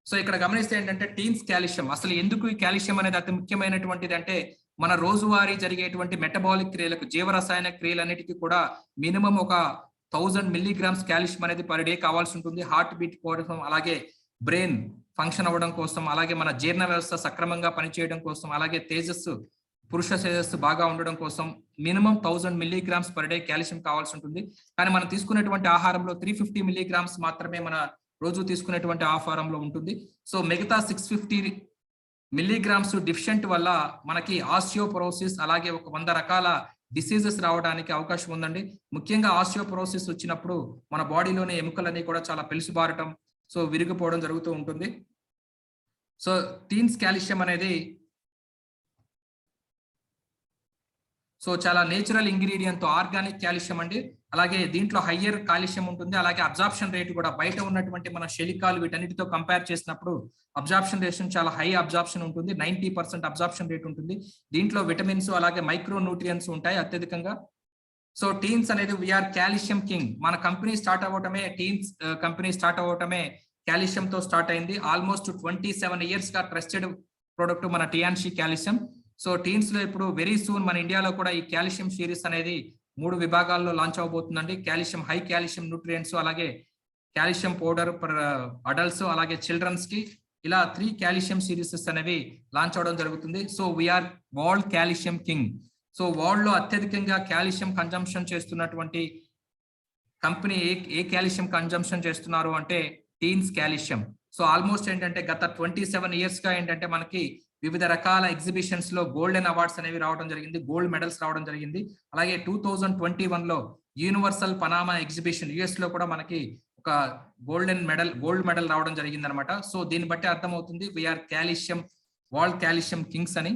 సో ఇక్కడ గమనిస్తే ఏంటంటే టీన్స్ కాల్షియం, అసలు ఎందుకు ఈ కాల్షియం అనేది అతి ముఖ్యమైనటువంటిది అంటే మన రోజువారీ జరిగేటువంటి మెటబాలిక్ క్రియలకు, జీవరసాయన క్రియలన్నిటికీ కూడా మినిమం ఒక 1000 milligrams కాల్షియం అనేది పర్ డే కావాల్సి ఉంటుంది. హార్ట్ బీట్ కోసం, అలాగే బ్రెయిన్ ఫంక్షన్ అవ్వడం కోసం, అలాగే మన జీర్ణ వ్యవస్థ సక్రమంగా పనిచేయడం కోసం, అలాగే తేజస్సు, పురుష తేజస్సు బాగా ఉండడం కోసం minimum 1000 milligrams per day calcium కావాల్సి ఉంటుంది. కానీ మనం తీసుకునేటువంటి ఆహారంలో 350 milligrams మాత్రమే మన రోజు తీసుకునేటువంటి ఆహారంలో ఉంటుంది. సో మిగతా 650 milligrams డిఫిషియెంట్ వల్ల మనకి ఆస్టియోపోరోసిస్, అలాగే ఒక 100 రకాల డిసీజెస్ రావడానికి అవకాశం ఉందండి. ముఖ్యంగా ఆస్టియోపోరోసిస్ వచ్చినప్పుడు మన బాడీలోని ఎముకలన్నీ కూడా చాలా పెలుసుబారటం, సో విరిగిపోవడం జరుగుతూ ఉంటుంది. సో టీన్స్ కాల్షియం అనేది సో చాలా నేచురల్ ఇంగ్రీడియంట్, ఆర్గానిక్ కాల్షియం అండి. అలాగే దీంట్లో హయ్యర్ కాల్షియం ఉంటుంది. అలాగే అబ్జార్ప్షన్ రేట్ కూడా బయట ఉన్నటువంటి మన శలికాలు వీటన్నిటితో కంపేర్ చేసినప్పుడు అబ్జార్ప్షన్ రేషన్ చాలా హై అబ్జార్ప్షన్ ఉంటుంది. 90% అబ్జార్ప్షన్ రేట్ ఉంటుంది. దీంట్లో విటమిన్స్ అలాగే మైక్రో న్యూట్రియన్స్ ఉంటాయి అత్యధికంగా. సో టీన్స్ అనేది వీఆర్ కాల్షియం కింగ్. మన కంపెనీ స్టార్ట్ అవ్వటమే, టీన్స్ కంపెనీ స్టార్ట్ అవ్వటమే కాల్షియం తో స్టార్ట్ అయింది. ఆల్మోస్ట్ 27 years గా ట్రస్టెడ్ ప్రొడక్ట్ మన టియాన్షి కాల్షియం. సో టీన్స్ లో ఇప్పుడు వెరీ సూన్ మన ఇండియాలో కూడా ఈ కాల్షియం సిరీస్ అనేది 3 విభాగాల్లో లాంచ్ అవబోతుందండి. కాల్షియం, హై కాల్షియం న్యూట్రియంట్స్, అలాగే కాల్షియం పౌడర్ ఫర్ అడల్ట్స్, అలాగే చిల్డ్రన్స్ కి, ఇలా 3 కాల్షియం సిరీసెస్ అనేవి లాంచ్ అవడం జరుగుతుంది. So we're world calcium king. So world లో అత్యధికంగా కాల్షియం కన్జంప్షన్ చేస్తున్నటువంటి కంపెనీ ఏ కాల్షియం కన్జంప్షన్ చేస్తున్నారు అంటే టీన్స్ కాల్షియం. సో ఆల్మోస్ట్ ఏంటంటే గత 27 years గా ఏంటంటే మనకి వివిధ రకాల ఎగ్జిబిషన్స్ లో గోల్డెన్ అవార్డ్స్ అనేవి రావడం జరిగింది, గోల్డ్ మెడల్స్ రావడం జరిగింది. అలాగే 2021 లో యూనివర్సల్ పనామా ఎగ్జిబిషన్ యుఎస్ లో కూడా మనకి ఒక గోల్డ్ మెడల్ రావడం జరిగింది అనమాట. సో దీన్ని బట్టి అర్థమవుతుంది we are calcium, world calcium kings అని.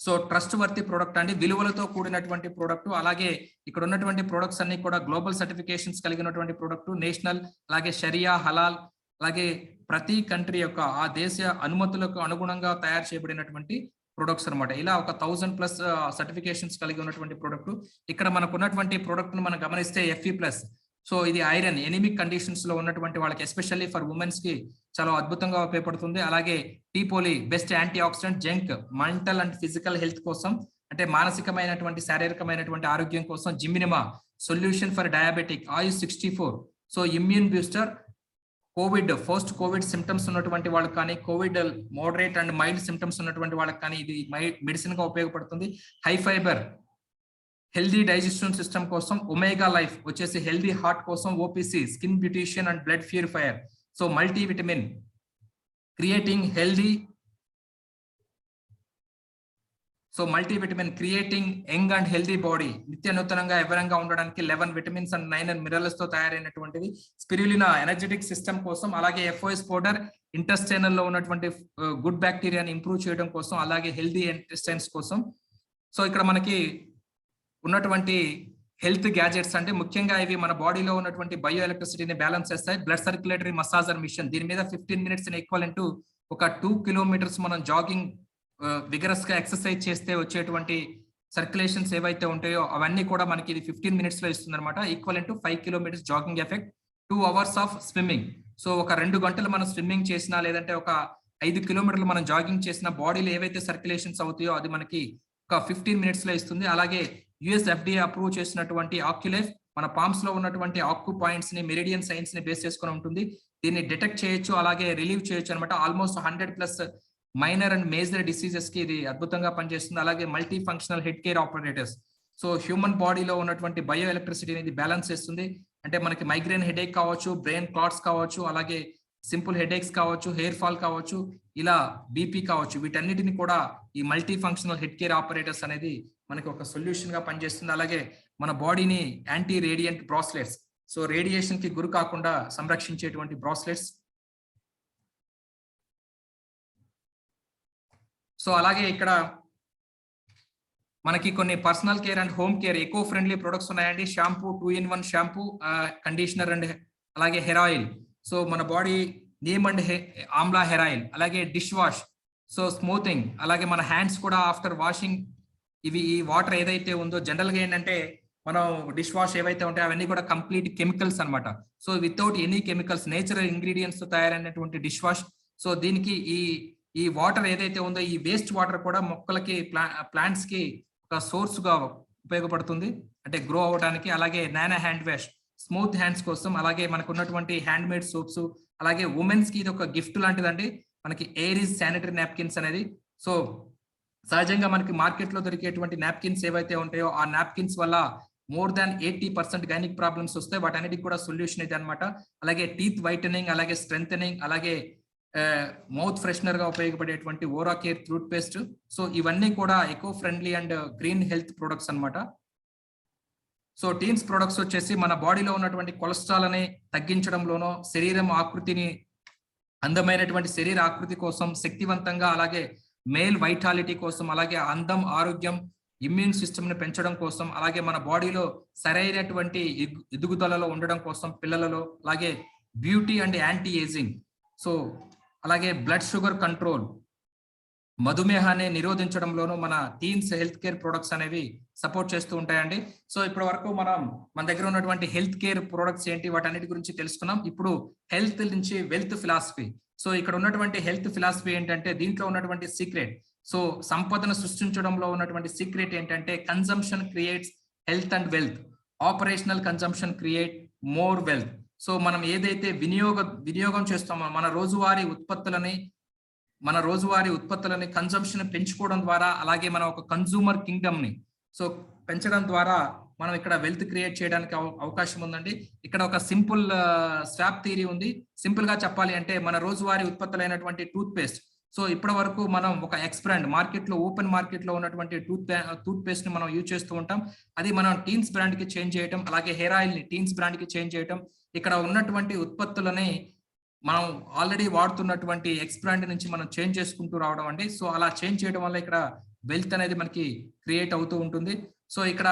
సో ట్రస్ట్ వర్తి ప్రోడక్ట్ అండి, విలువలతో కూడినటువంటి ప్రోడక్ట్. అలాగే ఇక్కడ ఉన్నటువంటి ప్రొడక్ట్స్ అన్ని కూడా గ్లోబల్ సర్టిఫికేషన్స్ కలిగినటువంటి ప్రోడక్ట్, నేషనల్, అలాగే షరియా, హలాల్, అలాగే ప్రతి కంట్రీ యొక్క ఆ దేశ అనుమతులకు అనుగుణంగా తయారు చేయబడినటువంటి ప్రొడక్ట్స్ అనమాట. ఇలా ఒక 1000+ సర్టిఫికేషన్స్ కలిగి ఉన్నటువంటి ప్రోడక్ట్. ఇక్కడ మనకు ఉన్నటువంటి ప్రోడక్ట్ ను మనం గమనిస్తే FE+. సో ఇది ఐరన్, ఎనిమిక్ కండిషన్స్ లో ఉన్నటువంటి వాళ్ళకి, ఎస్పెషల్లీ ఫర్ ఉమెన్స్ కి చాలా అద్భుతంగా ఉపయోగపడుతుంది. అలాగే టీపోలి, బెస్ట్ యాంటీ ఆక్సిడెంట్, జంక్, మెంటల్ అండ్ ఫిజికల్ హెల్త్ కోసం, అంటే మానసికమైనటువంటి శారీరకమైనటువంటి ఆరోగ్యం కోసం, జిమినిమా, solution for diabetic, Ayush 64, so immune booster, Covid, post Covid symptoms ఉన్నటువంటి వాళ్ళకి కానీ, Covid moderate and mild symptoms ఉన్నటువంటి వాళ్ళకి కానీ ఇది మెడిసిన్ గా ఉపయోగపడుతుంది. High fibre, healthy digestion system కోసం, ఒమేగా లైఫ్ వచ్చేసి హెల్దీ హార్ట్ కోసం, OPC, skin beautician and blood purifier, so multi vitamin, creating healthy, so multivitamin, creating young and healthy body, నిత్య నూతనంగా ఎవరంగా ఉండడానికి 11 విటమిన్స్ అండ్ 9 మినరల్స్ తో తయారైనటువంటిది. స్పిరులినా, ఎనర్జెటిక్ సిస్టమ్ కోసం, అలాగే FOS పౌడర్, ఇంటెస్టైనల్ లో ఉన్నటువంటి గుడ్ బ్యాక్టీరియాని ఇంప్రూవ్ చేయడం కోసం, అలాగే హెల్దీ ఇంటెస్టైన్స్ కోసం. సో ఇక్కడ మనకి ఉన్నటువంటి హెల్త్ గ్యాజెట్స్ అంటే ముఖ్యంగా ఇవి మన బాడీలో ఉన్నటువంటి బయో ఎలక్ట్రిసిటీని బ్యాలెన్స్ చేస్తాయి. బ్లడ్ సర్క్యులేటరీ మసాజర్ మిషన్ దీని మీద 15 మినిట్స్ ఈక్వలెంట్ ఒక 2 కిలోమీటర్స్ మనం జాగింగ్ విగరస్ గా ఎక్సర్సైజ్ చేస్తే వచ్చేటువంటి సర్క్యులేషన్స్ ఏవైతే ఉంటాయో అవన్నీ కూడా మనకి ఇది 15 మినిట్స్ లో ఇస్తుంది అనమాట. Equivalent 5 kilometres jogging effect, 2 hours of swimming. So ఒక 2 గంటలు మనం స్విమ్మింగ్ చేసినా లేదంటే ఒక 5 కిలోమీటర్లు మనం జాగింగ్ చేసిన బాడీలో ఏవైతే సర్క్యులేషన్స్ అవుతాయో అది మనకి ఒక 15 మినిట్స్ లో ఇస్తుంది. అలాగే యుఎస్ FDA అప్రూవ్ చేసినటువంటి ఆక్యులైఫ్ మన పామ్స్ లో ఉన్నటువంటి ఆక్యూ పాయింట్స్ ని మెరిడియన్ సైన్స్ ని బేస్ చేసుకుని ఉంటుంది. దీన్ని డిటెక్ట్ చేయొచ్చు, అలాగే రిలీవ్ చేయొచ్చు అనమాట. Almost 100+ minor and major diseases కి ఇది అద్భుతంగా పనిచేస్తుంది. అలాగే multi functional head care operators, so human బాడీలో ఉన్నటువంటి బయో ఎలక్ట్రిసిటీ అనేది బ్యాలెన్స్ చేస్తుంది. అంటే మనకి మైగ్రేన్ హెడేక్ కావచ్చు, బ్రెయిన్ క్లాట్స్ కావచ్చు, అలాగే సింపుల్ హెడేక్స్ కావచ్చు, హెయిర్ ఫాల్ కావచ్చు, ఇలా బీపీ కావచ్చు, వీటన్నిటిని కూడా ఈ multi functional head care operators అనేది మనకి ఒక సొల్యూషన్ గా పనిచేస్తుంది. అలాగే మన బాడీని anti radiant bracelets, so radiation కి గురి కాకుండా సంరక్షించేటువంటి బ్రాస్లెట్స్. సో అలాగే ఇక్కడ మనకి కొన్ని personal care and home care eco friendly products ఉన్నాయండి. Shampoo, 2-in-1 shampoo, conditioner and అలాగే హెయిర్ ఆయిల్. సో మన body neem and amla hair oil, అలాగే డిష్ వాష్, సో స్మూతింగ్, అలాగే మన హ్యాండ్స్ కూడా ఆఫ్టర్ వాషింగ్ ఇవి ఈ వాటర్ ఏదైతే ఉందో జనరల్ గా ఏంటంటే మనం డిష్ వాష్ ఏవైతే ఉంటాయో అవన్నీ కూడా కంప్లీట్ కెమికల్స్ అన్నమాట. So without any chemicals, natural ingredients తో తయారైనటువంటి డిష్ వాష్. సో దీనికి ఈ వాటర్ ఏదైతే ఉందో ఈ వేస్ట్ వాటర్ కూడా మొక్కలకి ప్లాంట్స్ కి ఒక సోర్స్ గా ఉపయోగపడుతుంది, అంటే గ్రో అవడానికి. అలాగే nano hand wash smooth hands కోసం, అలాగే మనకు ఉన్నటువంటి హ్యాండ్ మేడ్ సోప్స్, అలాగే ఉమెన్స్ కి ఇది ఒక గిఫ్ట్ లాంటిదండి మనకి ఎయిరీస్ శానిటరీ నాప్కిన్స్ అనేది. సో సహజంగా మనకి మార్కెట్ లో దొరికేటువంటి నాప్కిన్స్ ఏవైతే ఉంటాయో ఆ నాప్కిన్స్ వల్ల మోర్ దాన్ 80% గైనిక్ ప్రాబ్లమ్స్ వస్తాయి. వాటన్నిటికి కూడా సొల్యూషన్ ఇది అనమాట. అలాగే టీత్ వైటనింగ్, అలాగే స్ట్రెంథనింగ్, అలాగే మౌత్ ఫ్రెషనర్ గా ఉపయోగపడేటువంటి ఓరా కేర్ టూత్ పేస్ట్. సో ఇవన్నీ కూడా eco friendly and green health products అన్నమాట. సో టీన్స్ ప్రొడక్ట్స్ వచ్చేసి మన బాడీలో ఉన్నటువంటి కొలెస్ట్రాల్ అని తగ్గించడంలోనో, శరీరం ఆకృతిని అందమైనటువంటి శరీర ఆకృతి కోసం, శక్తివంతంగా, అలాగే మేల్ వైటాలిటీ కోసం, అలాగే అందం, ఆరోగ్యం, ఇమ్యూన్ సిస్టమ్ ని పెంచడం కోసం, అలాగే మన బాడీలో సరైనటువంటి ఎదుగుదలలో ఉండడం కోసం పిల్లలలో, అలాగే beauty and anti ageing, so అలాగే బ్లడ్ షుగర్ కంట్రోల్, మధుమేహాన్ని నిరోధించడంలోనూ మన టీన్స్ హెల్త్ కేర్ ప్రొడక్ట్స్ అనేవి సపోర్ట్ చేస్తూ ఉంటాయండి. సో ఇప్పటి వరకు మన దగ్గర ఉన్నటువంటి హెల్త్ కేర్ ప్రొడక్ట్స్ ఏంటి వాటన్నిటి గురించి తెలుసుకున్నాం. ఇప్పుడు హెల్త్ నుంచి వెల్త్ ఫిలాసఫీ. సో ఇక్కడ ఉన్నటువంటి హెల్త్ ఫిలాసఫీ ఏంటంటే దీంట్లో ఉన్నటువంటి సీక్రెట్, సో సంపదను సృష్టించడంలో ఉన్నటువంటి సీక్రెట్ ఏంటంటే consumption creates health and wealth, operational consumption create more wealth. So మనం ఏదైతే వినియోగం చేస్తామో మన రోజువారీ ఉత్పత్తులని కన్జంప్షన్ పెంచుకోవడం ద్వారా, అలాగే మన ఒక కన్సూమర్ కింగ్డమ్ ని సో పెంచడం ద్వారా మనం ఇక్కడ వెల్త్ క్రియేట్ చేయడానికి అవకాశం ఉందండి. ఇక్కడ ఒక సింపుల్ స్వాప్ థియరీ ఉంది. సింపుల్ గా చెప్పాలి అంటే మన రోజువారీ ఉత్పత్తులైనటువంటి టూత్ పేస్ట్, సో ఇప్పటి వరకు మనం ఒక ఎక్స్ బ్రాండ్ మార్కెట్ లో ఓపెన్ మార్కెట్ లో ఉన్నటువంటి టూత్ పేస్ట్ ని మనం యూజ్ చేస్తూ ఉంటాం. అది మనం టీన్స్ బ్రాండ్ కి చేంజ్ చేయటం, అలాగే హెయిర్ ఆయిల్ ని టీన్స్ బ్రాండ్ కి చేంజ్ చేయటం, ఇక్కడ ఉన్నటువంటి ఉత్పత్తులని మనం ఆల్రెడీ వాడుతున్నటువంటి ఎక్స్ బ్రాండ్ నుంచి మనం చేంజ్ చేసుకుంటూ రావడం అండి. సో అలా చేంజ్ చేయడం వల్ల ఇక్కడ వెల్త్ అనేది మనకి క్రియేట్ అవుతూ ఉంటుంది. సో ఇక్కడ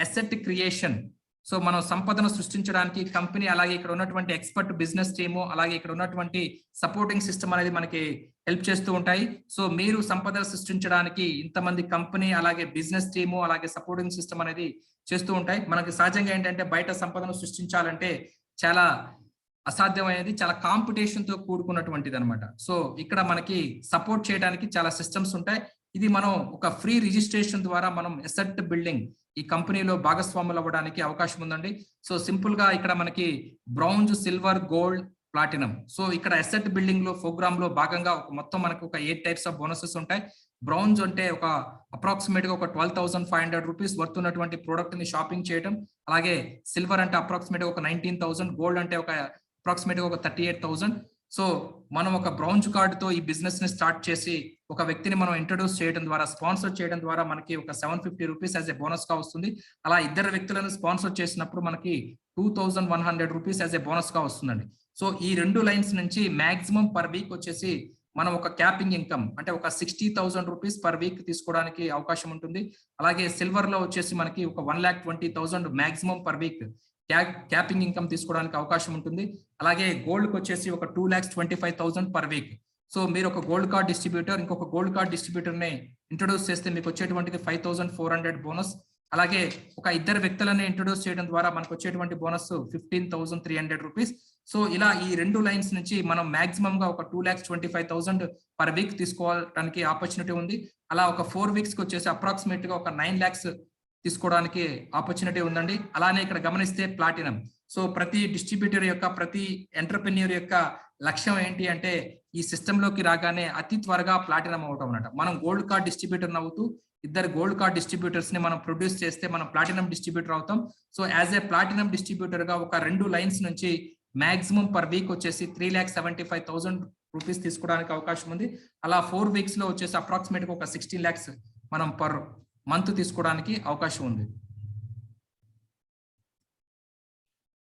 అసెట్ క్రియేషన్, సో మనం సంపదను సృష్టించడానికి కంపెనీ, అలాగే ఇక్కడ ఉన్నటువంటి ఎక్స్పర్ట్ బిజినెస్ టీము, అలాగే ఇక్కడ ఉన్నటువంటి సపోర్టింగ్ సిస్టమ్ అనేది మనకి హెల్ప్ చేస్తూ ఉంటాయి. సో మీరు సంపదను సృష్టించడానికి ఇంతమంది కంపెనీ, అలాగే బిజినెస్ టీము, అలాగే సపోర్టింగ్ సిస్టమ్ అనేది చేస్తూ ఉంటాయి. మనకి సహజంగా ఏంటంటే బయట సంపదను సృష్టించాలంటే చాలా అసాధ్యమైనది, చాలా కాంపిటీషన్ తో కూడుకున్నటువంటిది అనమాట. సో ఇక్కడ మనకి సపోర్ట్ చేయడానికి చాలా సిస్టమ్స్ ఉంటాయి. ఇది మనం ఒక ఫ్రీ రిజిస్ట్రేషన్ ద్వారా మనం అసెట్ బిల్డింగ్ ఈ కంపెనీలో భాగస్వాములు అవ్వడానికి అవకాశం ఉందండి. సో సింపుల్ గా ఇక్కడ మనకి bronze, silver, gold, platinum. So ఇక్కడ అసెట్ బిల్డింగ్ లో ప్రోగ్రామ్ లో భాగంగా మొత్తం మనకు ఒక 8 టైప్స్ ఆఫ్ బోనసెస్ ఉంటాయి. బ్రౌంజ్ అంటే ఒక అప్రాక్సిమేట్ గా ఒక 12,500 రూపీస్ వర్త్ ఉన్నటువంటి ప్రోడక్ట్ ని షాపింగ్ చేయడం. అలాగే సిల్వర్ అంటే అప్రాక్సిమేట్ గా ఒక 19,000, గోల్డ్ అంటే ఒక అప్రాక్సిమేట్ గా ఒక 38,000. సో మనం ఒక బ్రౌంజ్ కార్డుతో ఈ బిజినెస్ ని స్టార్ట్ చేసి ఒక వ్యక్తిని మనం ఇంట్రడ్యూస్ చేయడం ద్వారా, స్పాన్సర్ చేయడం ద్వారా మనకి ఒక 750 రూపీస్ యాజ్ ఎ బోనస్ గా వస్తుంది. అలా ఇద్దరు వ్యక్తులను స్పాన్సర్ చేసినప్పుడు మనకి 2,100 రూపీస్ యాజ్ ఎ బోనస్ గా వస్తుందండి. సో ఈ 2 లైన్స్ నుంచి మాక్సిమం పర్ వీక్ వచ్చేసి మనం ఒక క్యాపింగ్ ఇన్కమ్ అంటే ఒక 60,000 రూపీస్ పర్ వీక్ తీసుకోవడానికి అవకాశం ఉంటుంది. అలాగే సిల్వర్ లో వచ్చేసి మనకి ఒక 1,20,000 maximum per week capping income తీసుకోవడానికి అవకాశం ఉంటుంది. అలాగే గోల్డ్ కి వచ్చేసి ఒక 2,25,000 పర్ వీక్. సో మీరు ఒక గోల్డ్ కార్డ్ డిస్ట్రిబ్యూటర్ ఇంకొక గోల్డ్ కార్డ్ డిస్ట్రిబ్యూటర్ ని ఇంట్రొడ్యూస్ చేస్తే మీకు వచ్చేటువంటిది 5,400 బోనస్. అలాగే ఒక ఇద్దరు వ్యక్తులని ఇంట్రొడ్యూస్ చేయడం ద్వారా మనకు వచ్చేటువంటి బోనస్ 15,300 రూపీస్. సో ఇలా ఈ రెండు లైన్స్ నుంచి మనం మాక్సిమం గా ఒక 2,25,000 పర్ వీక్ తీసుకోవడానికి ఆపర్చునిటీ ఉంది. అలా ఒక 4 వీక్స్ కి వచ్చేసి అప్రాక్సిమేట్ గా ఒక 9 lakhs తీసుకోవడానికి ఆపర్చునిటీ ఉందండి. అలానే ఇక్కడ గమనిస్తే ప్లాటినం. సో ప్రతి డిస్ట్రిబ్యూటర్ యొక్క ప్రతి ఎంటర్ప్రెన్యూర్ యొక్క లక్ష్యం ఏంటి అంటే ఈ సిస్టమ్ లోకి రాగానే అతి త్వరగా ప్లాటినం అవటం అన్నమాట. మనం గోల్డ్ కార్డ్ డిస్ట్రిబ్యూటర్ అవుతూ ఇద్దరు గోల్డ్ కార్డ్ డిస్ట్రిబ్యూటర్స్ ని మనం ప్రొడ్యూస్ చేస్తే మనం ప్లాటినం డిస్ట్రిబ్యూటర్ అవుతాం. So as a platinum distributor గా ఒక 2 లైన్స్ నుంచి మాక్సిమం పర్ వీక్ వచ్చేసి 3,75,000 రూపీస్ తీసుకోవడానికి అవకాశం ఉంది. అలా 4 వీక్స్ లో వచ్చేసి అప్రాక్సిమేట్ గా ఒక 16 lakhs మనం పర్ మంత్ తీసుకోవడానికి అవకాశం ఉంది.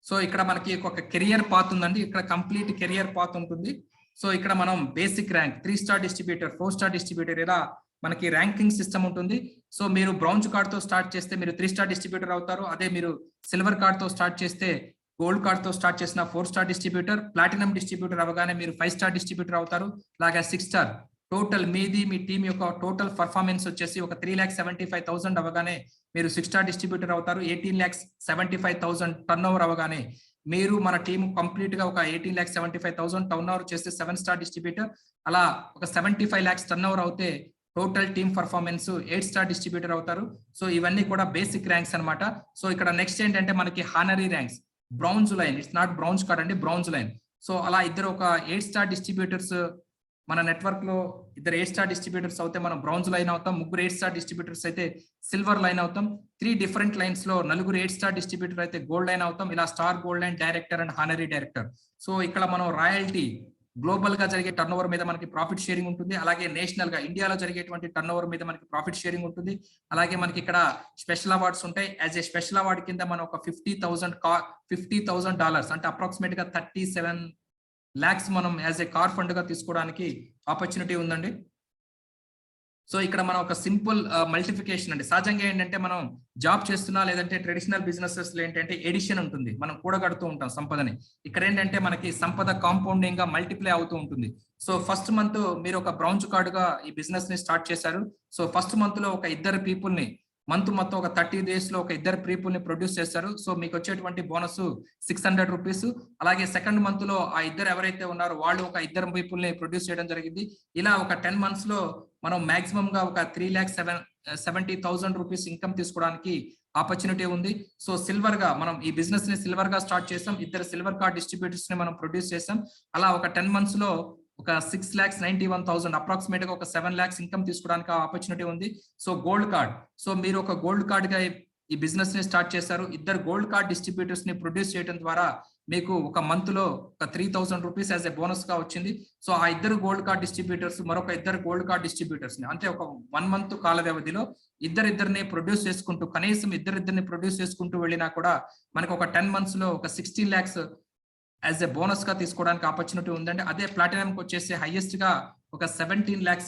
సో ఇక్కడ మనకి ఒక కెరియర్ పాత్ ఉందండి. ఇక్కడ కంప్లీట్ కెరియర్ పాత్ ఉంటుంది. సో ఇక్కడ మనం basic rank 3 star distributor 4 star distributor ఇలా మనకి ర్యాంకింగ్ సిస్టమ్ ఉంటుంది. సో మీరు బ్రౌన్స్ కార్డ్ తో స్టార్ట్ చేస్తే మీరు 3 స్టార్ డిస్ట్రిబ్యూటర్ అవుతారు. అదే మీరు సిల్వర్ కార్డ్ తో స్టార్ట్ చేస్తే గోల్డ్ కార్డ్ తో స్టార్ట్ చేసిన 4 స్టార్ డిస్ట్రిబ్యూటర్, ప్లాటినం డిస్ట్రిబ్యూటర్ అవగానే మీరు 5 స్టార్ డిస్ట్రిబ్యూటర్ అవుతారు. అలాగే 6 స్టార్ టోటల్ మీది మీ టీం యొక్క టోటల్ పర్ఫార్మెన్స్ వచ్చేసి ఒక 3,75,000 అవగానే మీరు 6 స్టార్ డిస్ట్రిబ్యూటర్ అవుతారు. 18,75,000 టర్న్ ఓవర్ అవగానే మీరు మన టీం కంప్లీట్ గా ఒక 18,75,000 టర్న్ ఓవర్ చేస్తే 7 స్టార్ డిస్ట్రిబ్యూటర్. అలా ఒక 75 lakhs టర్న్ ఓవర్ అవుతే total team performance 8 star distributor అవుతారు. సో ఇవన్నీ కూడా బేసిక్ ర్యాంక్స్ అన్నమాట. సో ఇక్కడ నెక్స్ట్ ఏంటంటే మనకి honorary ranks browns line, it's not browns card అండి, బ్రౌన్స్ లైన్. సో అలా ఇద్దరు ఒక 8 స్టార్ డిస్ట్రిబ్యూటర్స్ మన నెట్వర్క్ లో ఇద్దరు 8 స్టార్ డిస్ట్రిబ్యూటర్స్ అయితే మనం బ్రౌన్స్ లైన్ అవుతాం. ముగ్గురు 8 స్టార్ డిస్ట్రిబ్యూటర్స్ అయితే సిల్వర్ లైన్ అవుతాం. 3 డిఫరెంట్ లైన్స్ లో నలుగురు 8 స్టార్ డిస్ట్రిబ్యూటర్ అయితే గోల్డ్ లైన్ అవుతాం. ఇలా star, gold line, director and honorary director. So ఇక్కడ మనం రాయల్టీ గ్లోబల్ గా జరిగే టర్న్ ఓవర్ మీద మనకి ప్రాఫిట్ షేరింగ్ ఉంటుంది. అలాగే నేషనల్ గా ఇండియాలో జరిగేటువంటి టర్న్ ఓవర్ మీద మనకి ప్రాఫిట్ షేరింగ్ ఉంటుంది. అలాగే మనకి ఇక్కడ స్పెషల్ అవార్డ్స్ ఉంటాయి. యాజ్ ఏ స్పెషల్ అవార్డ్ కింద మనం ఒక $50,000 అంటే అప్రాక్సిమేట్ గా 37 lakhs మనం యాజ్ ఏ కార్ ఫండ్ గా తీసుకోవడానికి ఆపర్చునిటీ ఉందండి. సో ఇక్కడ మనం ఒక సింపుల్ మల్టిఫికేషన్ అండి. సహజంగా ఏంటంటే మనం జాబ్ చేస్తున్నా లేదంటే ట్రెడిషనల్ బిజినెసెస్ లో ఏంటంటే ఎడిషన్ ఉంటుంది, మనం కూడగడుతూ ఉంటాం సంపదని. ఇక్కడ ఏంటంటే మనకి సంపద కాంపౌండింగ్ గా మల్టిప్లై అవుతూ ఉంటుంది. సో ఫస్ట్ మంత్ మీరు ఒక బ్రౌన్స్ కార్డ్ గా ఈ బిజినెస్ ని స్టార్ట్ చేశారు. సో ఫస్ట్ మంత్ లో ఒక ఇద్దరు పీపుల్ ని మంత్ మొత్తం ఒక 30 days లో ఒక ఇద్దరు పీపుల్ ని ప్రొడ్యూస్ చేస్తారు. సో మీకు వచ్చేటువంటి బోనస్ 600 రూపీస్. అలాగే సెకండ్ మంత్ లో ఆ ఇద్దరు ఎవరైతే ఉన్నారో వాళ్ళు ఒక ఇద్దరు పీపుల్ ని ప్రొడ్యూస్ చేయడం జరిగింది. ఇలా ఒక 10 months లో మనం మాక్సిమం గా ఒక 3,70,000 రూపీస్ ఇన్కమ్ తీసుకోవడానికి ఆపర్చునిటీ ఉంది. సో సిల్వర్ గా మనం ఈ బిజినెస్ ని సిల్వర్ గా స్టార్ట్ చేసాం. ఇద్దరు సిల్వర్ కార్డ్ డిస్ట్రిబ్యూటర్స్ ని మనం ప్రొడ్యూస్ చేసాం. అలా ఒక 10 months లో ఒక 6,91,000 అప్రాక్సిమేట్ గా ఒక 7 lakhs ఇన్కమ్ తీసుకోవడానికి ఆపర్చునిటీ ఉంది. సో గోల్డ్ కార్డ్, సో మీరు ఒక గోల్డ్ కార్డ్ గా ఈ బిజినెస్ ని స్టార్ట్ చేశారు. ఇద్దరు గోల్డ్ కార్డ్ డిస్ట్రిబ్యూటర్స్ ని ప్రొడ్యూస్ చేయడం ద్వారా మీకు ఒక మంత్ లో ఒక 3,000 రూపీస్ యాజ్ ఏ బోనస్ గా వచ్చింది. సో ఆ ఇద్దరు గోల్డ్ కార్డ్ డిస్ట్రిబ్యూటర్స్ మరొక ఇద్దరు గోల్డ్ కార్డ్ డిస్ట్రిబ్యూటర్స్ ని అంటే ఒక 1 month కాల వ్యవధిలో ఇద్దరిని ప్రొడ్యూస్ చేసుకుంటూ కనీసం ఇద్దరిని ప్రొడ్యూస్ చేసుకుంటూ వెళ్ళినా కూడా మనకు ఒక 10 months లో ఒక 16 lakhs యాజ్ ఎ బోనస్ గా తీసుకోవడానికి ఆపర్చునిటీ ఉందండి. అదే ప్లాటినం కి వచ్చేసి హైయెస్ట్ గా ఒక 17 lakhs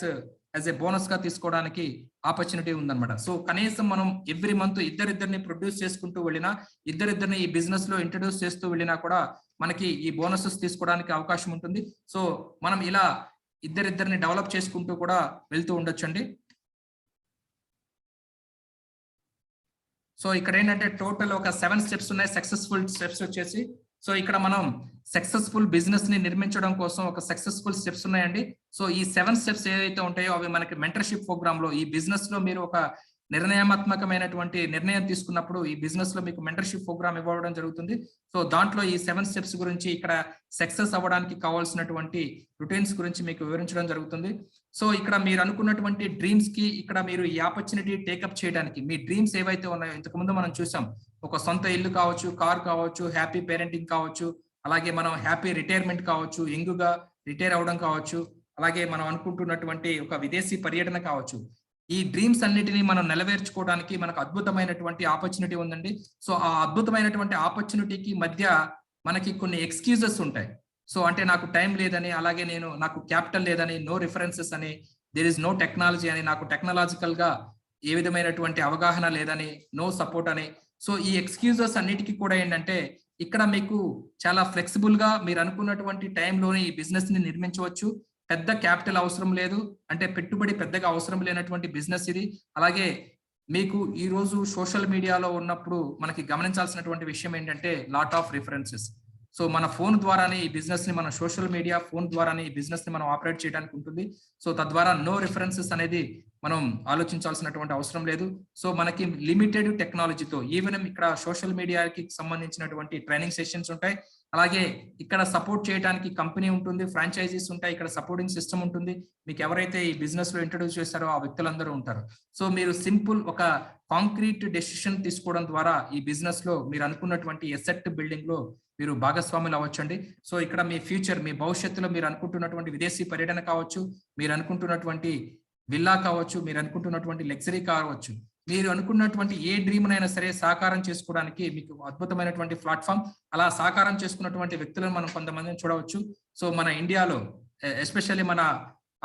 యాజ్ ఎ బోనస్ గా తీసుకోవడానికి ఆపర్చునిటీ ఉందన్నమాట. సో కనీసం మనం ఎవ్రీ మంత్ ఇద్దరిని ప్రొడ్యూస్ చేసుకుంటూ వెళ్ళినా, ఇద్దరిని ఈ బిజినెస్ లో ఇంట్రడ్యూస్ చేస్తూ వెళ్ళినా కూడా మనకి ఈ బోనసెస్ తీసుకోవడానికి అవకాశం ఉంటుంది. సో మనం ఇలా ఇద్దరిని డెవలప్ చేసుకుంటూ కూడా వెళ్తూ ఉండొచ్చండి. సో ఇక్కడ ఏంటంటే టోటల్ ఒక 7 steps ఉన్నాయి. సక్సెస్ఫుల్ స్టెప్స్ వచ్చేసి సో ఇక్కడ మనం సక్సెస్ఫుల్ బిజినెస్ ని నిర్మించడం కోసం ఒక సక్సెస్ఫుల్ స్టెప్స్ ఉన్నాయండి. సో ఈ 7 steps ఏవైతే ఉంటాయో అవి మనకి మెంటర్షిప్ ప్రోగ్రామ్ లో ఈ బిజినెస్ లో మీరు ఒక నిర్ణయాత్మకమైనటువంటి నిర్ణయం తీసుకున్నప్పుడు ఈ బిజినెస్ లో మీకు మెంటర్షిప్ ప్రోగ్రామ్ ఇవ్వడం జరుగుతుంది. సో దాంట్లో ఈ 7 steps గురించి ఇక్కడ సక్సెస్ అవ్వడానికి కావాల్సినటువంటి రొటీన్స్ గురించి మీకు వివరించడం జరుగుతుంది. సో ఇక్కడ మీరు అనుకున్నటువంటి డ్రీమ్స్ కి ఇక్కడ మీరు ఈ ఆపర్చునిటీ టేకప్ చేయడానికి మీ డ్రీమ్స్ ఏవైతే ఉన్నాయో ఇంతకు ముందు మనం చూసాం, ఒక సొంత ఇల్లు కావచ్చు, కార్ కావచ్చు, హ్యాపీ పేరెంటింగ్ కావచ్చు, అలాగే మనం హ్యాపీ రిటైర్మెంట్ కావచ్చు, యంగ్గా రిటైర్ అవ్వడం కావచ్చు, అలాగే మనం అనుకుంటున్నటువంటి ఒక విదేశీ పర్యటన కావచ్చు. ఈ డ్రీమ్స్ అన్నిటినీ మనం నెరవేర్చుకోవడానికి మనకు అద్భుతమైనటువంటి ఆపర్చునిటీ ఉందండి. సో ఆ అద్భుతమైనటువంటి ఆపర్చునిటీకి మధ్య మనకి కొన్ని ఎక్స్క్యూజెస్ ఉంటాయి. సో అంటే నాకు టైం లేదని, అలాగే నాకు క్యాపిటల్ లేదని, నో రిఫరెన్సెస్ అని, దేర్ ఇస్ నో టెక్నాలజీ అని, నాకు టెక్నాలజికల్ గా ఏ విధమైనటువంటి అవగాహన లేదని, నో సపోర్ట్ అని. సో ఈ ఎక్స్క్యూజెస్ అన్నిటికీ కూడా ఏంటంటే ఇక్కడ మీకు చాలా ఫ్లెక్సిబుల్ గా మీరు అనుకున్నటువంటి టైంలోనే ఈ బిజినెస్ ని నిర్మించవచ్చు. పెద్ద క్యాపిటల్ అవసరం లేదు, అంటే పెట్టుబడి పెద్దగా అవసరం లేనటువంటి బిజినెస్ ఇది. అలాగే మీకు ఈ రోజు సోషల్ మీడియాలో ఉన్నప్పుడు మనకి గమనించాల్సినటువంటి విషయం ఏంటంటే లాట్ ఆఫ్ రిఫరెన్సెస్. సో మన ఫోన్ ద్వారానే ఈ బిజినెస్ ని, మన సోషల్ మీడియా ఫోన్ ద్వారానే ఈ బిజినెస్ ని మనం ఆపరేట్ చేయడానికి ఉంటుంది. సో తద్వారా నో రిఫరెన్సెస్ అనేది మనం ఆలోచించాల్సినటువంటి అవసరం లేదు. సో మనకి లిమిటెడ్ టెక్నాలజీతో ఈవెన్ ఇక్కడ సోషల్ మీడియాకి సంబంధించినటువంటి ట్రైనింగ్ సెషన్స్ ఉంటాయి. అలాగే ఇక్కడ సపోర్ట్ చేయడానికి కంపెనీ ఉంటుంది, ఫ్రాంచైజీస్ ఉంటాయి, ఇక్కడ సపోర్టింగ్ సిస్టమ్ ఉంటుంది. మీకు ఎవరైతే ఈ బిజినెస్ లో ఇంట్రొడ్యూస్ చేస్తారో ఆ వ్యక్తులందరూ ఉంటారు. సో మీరు సింపుల్ ఒక కాంక్రీట్ డెసిషన్ తీసుకోవడం ద్వారా ఈ బిజినెస్ లో మీరు అనుకున్నటువంటి ఎసెట్ బిల్డింగ్ లో మీరు భాగస్వాములు అవ్వచ్చండి. సో ఇక్కడ మీ ఫ్యూచర్, మీ భవిష్యత్తులో మీరు అనుకుంటున్నటువంటి విదేశీ పర్యటన కావచ్చు, మీరు అనుకుంటున్నటువంటి విల్లా కావచ్చు, మీరు అనుకుంటున్నటువంటి లగ్జరీ కావచ్చు, మీరు అనుకున్నటువంటి ఏ డ్రీమ్ అయినా సరే సాకారం చేసుకోవడానికి మీకు అద్భుతమైనటువంటి ప్లాట్ఫామ్. అలా సాకారం చేసుకున్నటువంటి వ్యక్తులను మనం కొంతమందిని చూడవచ్చు. సో మన ఇండియాలో ఎస్పెషల్లీ మన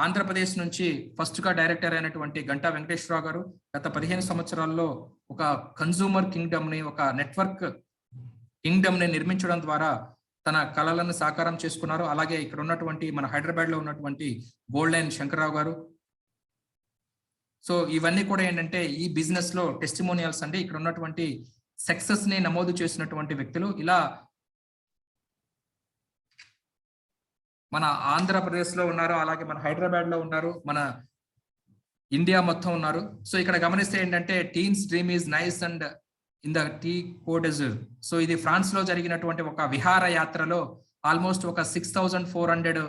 ఆంధ్రప్రదేశ్ నుంచి ఫస్ట్ గా డైరెక్టర్ అయినటువంటి గంటా వెంకటేశ్వరరావు గారు గత 15 సంవత్సరాల్లో ఒక కన్సూమర్ కింగ్డమ్ ని, ఒక నెట్వర్క్ కింగ్డమ్ ని నిర్మించడం ద్వారా తన కళలను సాకారం చేసుకున్నారు. అలాగే ఇక్కడ ఉన్నటువంటి మన హైదరాబాద్ లో ఉన్నటువంటి గోల్డ్ లైన్ శంకర్రావు గారు. సో ఇవన్నీ కూడా ఏంటంటే ఈ బిజినెస్ లో టెస్టిమోనియల్స్ అంటే ఇక్కడ ఉన్నటువంటి సక్సెస్ ని నమోదు చేసినటువంటి వ్యక్తులు. ఇలా మన ఆంధ్రప్రదేశ్ లో ఉన్నారు, అలాగే మన హైదరాబాద్ లో ఉన్నారు, మన ఇండియా మొత్తం ఉన్నారు. సో ఇక్కడ గమనిస్తే ఏంటంటే Tiens dream is Nice and in the Cote d'Azur. So ఇది ఫ్రాన్స్ లో జరిగినటువంటి ఒక విహార యాత్రలో ఆల్మోస్ట్ ఒక 6400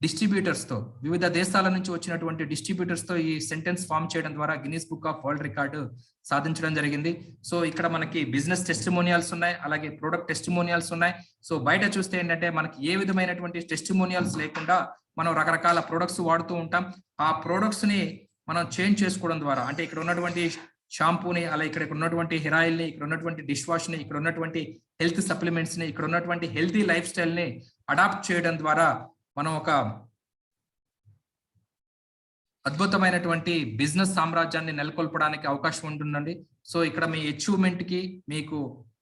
డిస్ట్రిబ్యూటర్స్ తో, వివిధ దేశాల నుంచి వచ్చినటువంటి డిస్ట్రిబ్యూటర్స్ తో ఈ సెంటెన్స్ ఫామ్ చేయడం ద్వారా Guinness book of world record సాధించడం జరిగింది. సో ఇక్కడ మనకి బిజినెస్ టెస్టిమోనియల్స్ ఉన్నాయి, అలాగే ప్రొడక్ట్ టెస్టిమోనియల్స్ ఉన్నాయి. సో బయట చూస్తే ఏంటంటే మనకి ఏ విధమైనటువంటి టెస్టిమోనియల్స్ లేకుండా మనం రకరకాల ప్రొడక్ట్స్ వాడుతూ ఉంటాం. ఆ ప్రొడక్ట్స్ ని మనం చేంజ్ చేసుకోవడం ద్వారా, అంటే ఇక్కడ ఉన్నటువంటి షాంపూని, అలా ఇక్కడ ఉన్నటువంటి హెయిర్ ఆయిల్ ని, ఇక్కడ ఉన్నటువంటి డిష్ వాష్ ని, ఇక్కడ ఉన్నటువంటి హెల్త్ సప్లిమెంట్స్ ని, ఇక్కడ ఉన్నటువంటి హెల్తీ లైఫ్ స్టైల్ ని అడాప్ట్ చేయడం ద్వారా మనం ఒక అద్భుతమైనటువంటి బిజినెస్ సామ్రాజ్యాన్ని నెలకొల్పడానికి అవకాశం ఉంటుందండి. సో ఇక్కడ మీ అచీవ్మెంట్ కి మీకు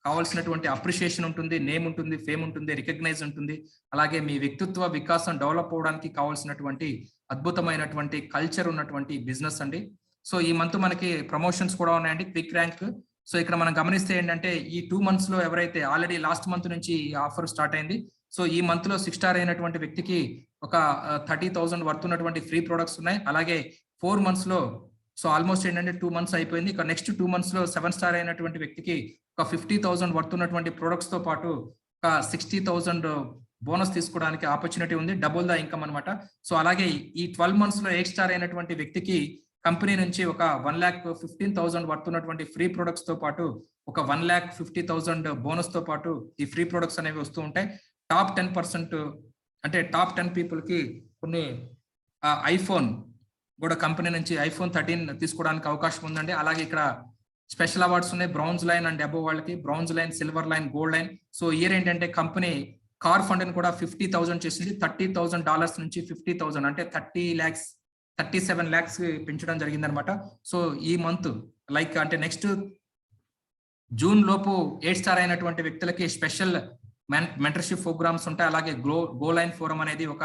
కావాల్సినటువంటి అప్రిషియేషన్ ఉంటుంది, నేమ్ ఉంటుంది, ఫేమ్ ఉంటుంది, రికగ్నైజ్ ఉంటుంది. అలాగే మీ వ్యక్తిత్వ వికాసం డెవలప్ అవడానికి కావాల్సినటువంటి అద్భుతమైనటువంటి కల్చర్ ఉన్నటువంటి బిజినెస్ అండి. సో ఈ మంత్ మనకి ప్రమోషన్స్ కూడా ఉన్నాయండి, క్విక్ ర్యాంక్. సో ఇక్కడ మనం గమనిస్తే ఏంటంటే ఈ 2 months లో ఎవరైతే ఆల్రెడీ లాస్ట్ మంత్ నుంచి ఈ ఆఫర్ స్టార్ట్ అయింది. సో ఈ మంత్ లో 6 స్టార్ అయినటువంటి వ్యక్తికి ఒక 30,000 వర్త్ ఉన్నటువంటి ఫ్రీ ప్రొడక్ట్స్ ఉన్నాయి. అలాగే 4 months లో, సో ఆల్మోస్ట్ ఏంటంటే 2 months అయిపోయింది. ఇక నెక్స్ట్ 2 months లో 7 స్టార్ అయినటువంటి వ్యక్తికి ఒక 50,000 వర్త్ ఉన్నటువంటి ప్రొడక్ట్స్ తో పాటు ఒక 60,000 బోనస్ తీసుకోవడానికి ఆపర్చునిటీ ఉంది, డబుల్ ద ఇన్కమ్ అనమాట. సో అలాగే ఈ 12 months లో 8 స్టార్ అయినటువంటి వ్యక్తికి కంపెనీ నుంచి ఒక 1,15,000 వర్త్ ఉన్నటువంటి ఫ్రీ ప్రొడక్ట్స్ తో పాటు ఒక 1,50,000 బోనస్ తో పాటు ఈ ఫ్రీ ప్రొడక్ట్స్ అనేవి వస్తూ ఉంటాయి. టాప్ 10% అంటే టాప్ 10 పీపుల్ కి కొన్ని ఐఫోన్ కూడా కంపెనీ నుంచి ఐఫోన్ 13 తీసుకోవడానికి అవకాశం ఉందండి. అలాగే ఇక్కడ స్పెషల్ అవార్డ్స్ ఉన్నాయి, బ్రౌన్స్ లైన్ అండ్ అబోవ్ వాళ్ళకి, browns line, silver line, gold line. So year ఏంటంటే కంపెనీ కార్ ఫండ్ ని కూడా 50,000 చేసింది. $30,000 నుంచి 50,000 అంటే 37 lakhs పెంచడం జరిగింది అనమాట. సో ఈ మంత్ లైక్ అంటే నెక్స్ట్ జూన్ లోపు 8 స్టార్ అయినటువంటి వ్యక్తులకి స్పెషల్ మెంటర్షిప్ ప్రోగ్రామ్స్ ఉంటాయి. అలాగే గో లైన్ ఫోరం అనేది ఒక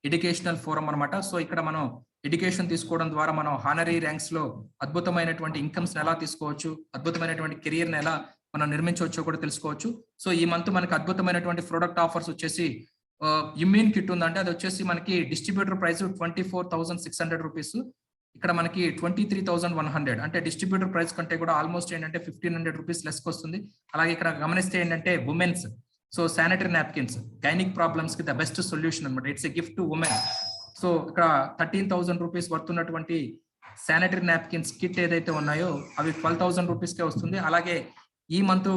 ఎడ్యుకేషనల్ ఫోరం అనమాట. సో ఇక్కడ మనం ఎడ్యుకేషన్ తీసుకోవడం ద్వారా మనం హానరీ ర్యాంక్స్ లో అద్భుతమైనటువంటి ఇన్కమ్స్ ఎలా తీసుకోవచ్చు, అద్భుతమైనటువంటి కెరియర్ ని ఎలా మనం నిర్మించవచ్చో కూడా తెలుసుకోవచ్చు. సో ఈ మంత్ మనకి అద్భుతమైనటువంటి ప్రొడక్ట్ ఆఫర్స్ వచ్చేసి ఇమ్యూన్ కిట్ ఉందంటే అది వచ్చేసి మనకి డిస్ట్రిబ్యూటర్ ప్రైస్ 24,600 రూపీస్, ఇక్కడ మనకి 23,100, అంటే డిస్ట్రిబ్యూటర్ ప్రైస్ కంటే కూడా ఆల్మోస్ట్ ఏంటంటే 1,500 రూపీస్ లెస్ వస్తుంది. అలాగే ఇక్కడ గమనిస్తే ఏంటంటే women's, so sanitary napkins, gynaec problems కి ద బెస్ట్ సొల్యూషన్ అనమాట. It's a gift to women. So ఇక్కడ 13,000 రూపీస్ వర్త్ ఉన్నటువంటి శానిటరీ నాప్కిన్స్ కిట్ ఏదైతే ఉన్నాయో అవి 12,000 రూపీస్ కే వస్తుంది. అలాగే ఈ మంత్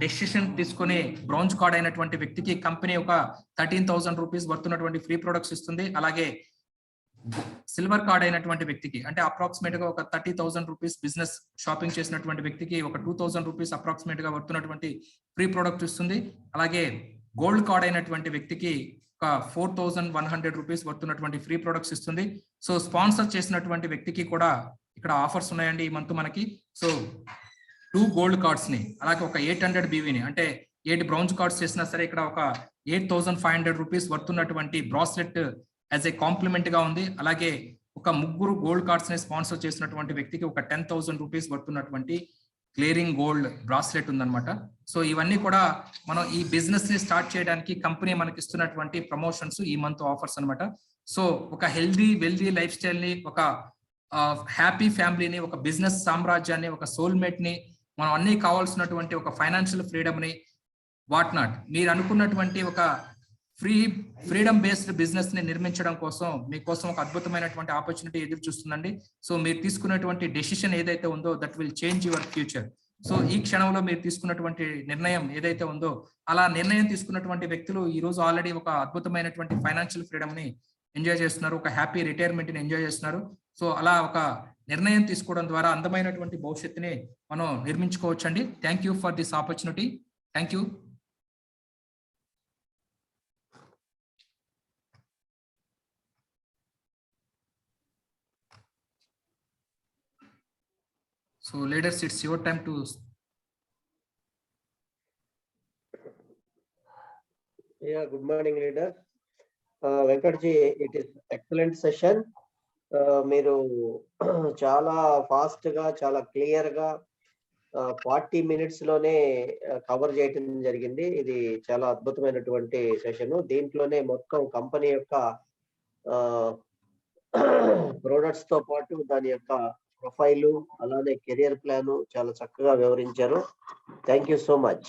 డెసిషన్ తీసుకుని బ్రౌన్స్ కార్డ్ అయినటువంటి వ్యక్తికి కంపెనీ ఒక 13,000 రూపీస్ వర్త్ ఉన్నటువంటి ఫ్రీ ప్రొడక్ట్స్ ఇస్తుంది. అలాగే సిల్వర్ కార్డ్ అయినటువంటి వ్యక్తికి అంటే అప్రాక్సిమేట్ గా ఒక 30,000 రూపీస్ బిజినెస్ షాపింగ్ చేసినటువంటి వ్యక్తికి ఒక 2,000 రూపీస్ అప్రాక్సిమేట్ గా వర్తున్నటువంటి ఫ్రీ ప్రొడక్ట్ ఇస్తుంది. అలాగే గోల్డ్ కార్డ్ అయినటువంటి వ్యక్తికి ఒక 4100 రూపీస్ వర్తున్నటువంటి ఫ్రీ ప్రొడక్ట్స్ ఇస్తుంది. సో స్పాన్సర్ చేసినటువంటి వ్యక్తికి కూడా ఇక్కడ ఆఫర్స్ ఉన్నాయండి ఈ మంత్ మనకి. సో 2 గోల్డ్ కార్డ్స్ ని అలాగే ఒక 800 BVని అంటే 8 బ్రౌన్స్ కార్డ్స్ చేసినా సరే ఇక్కడ ఒక 8500 రూపీస్ వర్తున్నటువంటి బ్రాస్లెట్ యాజ్ ఏ కాంప్లిమెంట్ గా ఉంది. అలాగే ఒక 3 గోల్డ్ కార్డ్స్ ని స్పాన్సర్ చేసినటువంటి వ్యక్తికి ఒక 10,000 రూపీస్ వర్తున్నటువంటి క్లియరింగ్ గోల్డ్ బ్రాస్లెట్ ఉందన్నమాట. సో ఇవన్నీ కూడా మనం ఈ బిజినెస్ ని స్టార్ట్ చేయడానికి కంపెనీ మనకి ఇస్తున్నటువంటి ప్రమోషన్స్ ఈ మంత్ ఆఫర్స్ అన్నమాట. సో ఒక హెల్దీ వెల్దీ లైఫ్ స్టైల్ ని, ఒక హ్యాపీ ఫ్యామిలీని, ఒక బిజినెస్ సామ్రాజ్యాన్ని, ఒక సోల్మేట్ ని, మనం అన్ని కావాల్సినటువంటి ఒక ఫైనాన్షియల్ ఫ్రీడమ్ ని, వాట్ నాట్ మీరు అనుకున్నటువంటి ఒక ఫ్రీడమ్ బేస్డ్ బిజినెస్ ని నిర్మించడం కోసం మీకోసం ఒక అద్భుతమైనటువంటి ఆపర్చునిటీ ఎదురు చూస్తుందండి. సో మీరు తీసుకున్నటువంటి డెసిషన్ ఏదైతే ఉందో that will change your future. So ఈ క్షణంలో మీరు తీసుకున్నటువంటి నిర్ణయం ఏదైతే ఉందో అలా నిర్ణయం తీసుకున్నటువంటి వ్యక్తులు ఈ రోజు ఆల్రెడీ ఒక అద్భుతమైనటువంటి ఫైనాన్షియల్ ఫ్రీడమ్ ని ఎంజాయ్ చేస్తున్నారు, ఒక హ్యాపీ రిటైర్మెంట్ ని ఎంజాయ్ చేస్తున్నారు. సో అలా ఒక నిర్ణయం తీసుకోవడం ద్వారా అందమైనటువంటి భవిష్యత్తుని మనం నిర్మించుకోవచ్చండి. Thank you for this opportunity. Thank you. So leaders, it's your time to. Yeah, good morning, leader. Venkatji, it is excellent session. మీరు చాలా ఫాస్ట్ గా, చాలా క్లియర్ గా 40 minutes లోనే కవర్ చేయడం జరిగింది. ఇది చాలా అద్భుతమైనటువంటి సెషన్. దీంట్లోనే మొత్తం కంపెనీ యొక్క ప్రొడక్ట్స్ తో పాటు దాని యొక్క ప్రొఫైలు అలానే కెరియర్ ప్లాన్ చాలా చక్కగా వివరించారు. Thank you so much.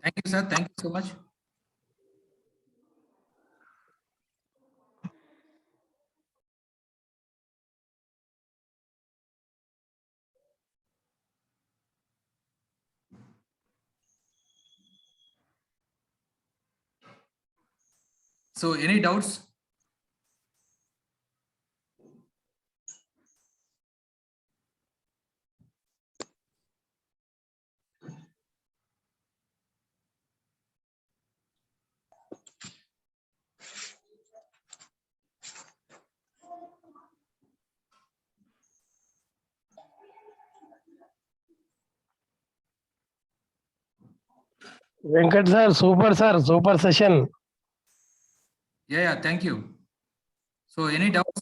Thank you, sir. Thank you so much. So any doubts? Venkat sir, super session. Yeah, thank you. So any doubts?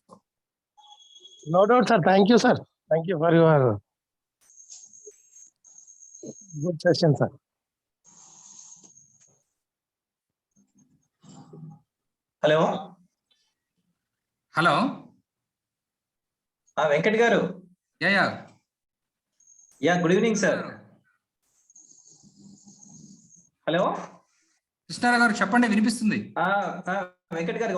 No doubt, sir. Thank you, sir. Thank you for your good session, sir. Hello Hello. Venkat garu. Yeah. Good evening sir. Hello Krishnarao garu చెప్పండి, వినిపిస్తుంది. వెంకట్ గారు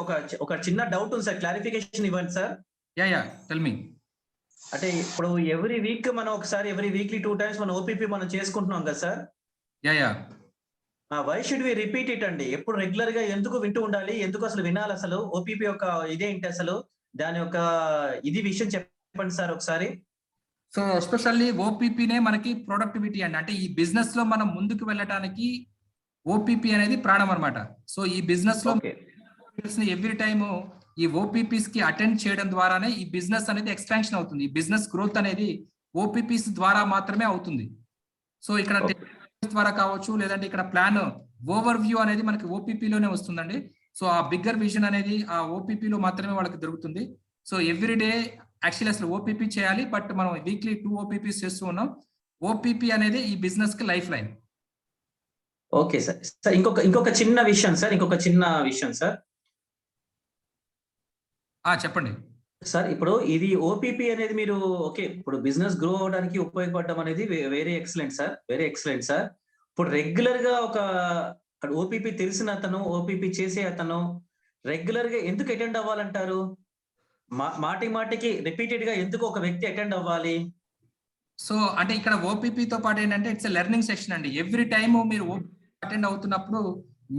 ఒక చిన్న డౌట్ ఉంది సార్, క్లారిఫికేషన్ ఇవ్వండి సార్. Ya tell me. అంటే ఇప్పుడు ఎవ్రీ వీక్ మనం ఒకసారి ఎవ్రీ వీక్లీ 2 times మనం ఓపీపీ మనం చేసుకుంటున్నాం కదా sir. Ya why should we repeat it అండి? ఎప్పుడు రెగ్యులర్ గా ఎందుకు వింటూ ఉండాలి? ఎందుకు అసలు వినాలి? అసలు ఓపీపీ యొక్క ఇదేంటి అసలు? దాని యొక్క ఇది విషయం చెప్పండి సార్ ఒకసారి. సో ఎస్పెషల్లీ ఓపీపీనే మనకి ప్రొడక్టివిటీ అండి. అంటే ఈ బిజినెస్ లో మనం ముందుకు వెళ్ళటానికి ఓపీపీ అనేది ప్రాణం అన్నమాట. సో ఈ బిజినెస్ లో ఎవ్రీ టైమ్ ఈ ఓపీపీస్ కి అటెండ్ చేయడం ద్వారానే ఈ బిజినెస్ అనేది ఎక్స్పాన్షన్ అవుతుంది. ఈ బిజినెస్ గ్రోత్ అనేది ఓపీపీస్ ద్వారా మాత్రమే అవుతుంది. సో ఇక్కడ ద్వారా కావచ్చు, లేదంటే ఇక్కడ ప్లాన్ ఓవర్ వ్యూ అనేది మనకి ఓపీపీలోనే వస్తుందండి. సో ఆ బిగ్గర్ విజన్ అనేది ఆ ఓపీపీలో మాత్రమే వాళ్ళకి దొరుకుతుంది. సో ఎవ్రీ డే యాక్చువల్లీ అసలు ఓపీపీ చేయాలి, బట్ మనం వీక్లీ 2 OPPs చేస్తూ ఉన్నాం. ఓపీపీ అనేది ఈ బిజినెస్ కి life line. Okay sir. Sir ఇంకొక చిన్న విషయం సార్. చెప్పండి సార్. ఇప్పుడు ఇది ఓపీపీ అనేది మీరు ఓకే, ఇప్పుడు బిజినెస్ గ్రో అవడానికి ఉపయోగపడడం అనేది వెరీ ఎక్సలెంట్ సార్. ఇప్పుడు రెగ్యులర్ గా ఒక ఓపీపీ తెలిసిన అతను, ఓపీపీ చేసే అతను రెగ్యులర్ గా ఎందుకు అటెండ్ అవ్వాలంటారు? మాటికి రిపీటెడ్ గా ఎందుకు ఒక వ్యక్తి అటెండ్ అవ్వాలి? సో అంటే ఇక్కడ ఓపీపీతో పాటు ఏంటంటే ఇట్స్ లెర్నింగ్ సెక్షన్ అండి. ఎవ్రీ టైమ్ మీరు అటెండ్ అవుతున్నప్పుడు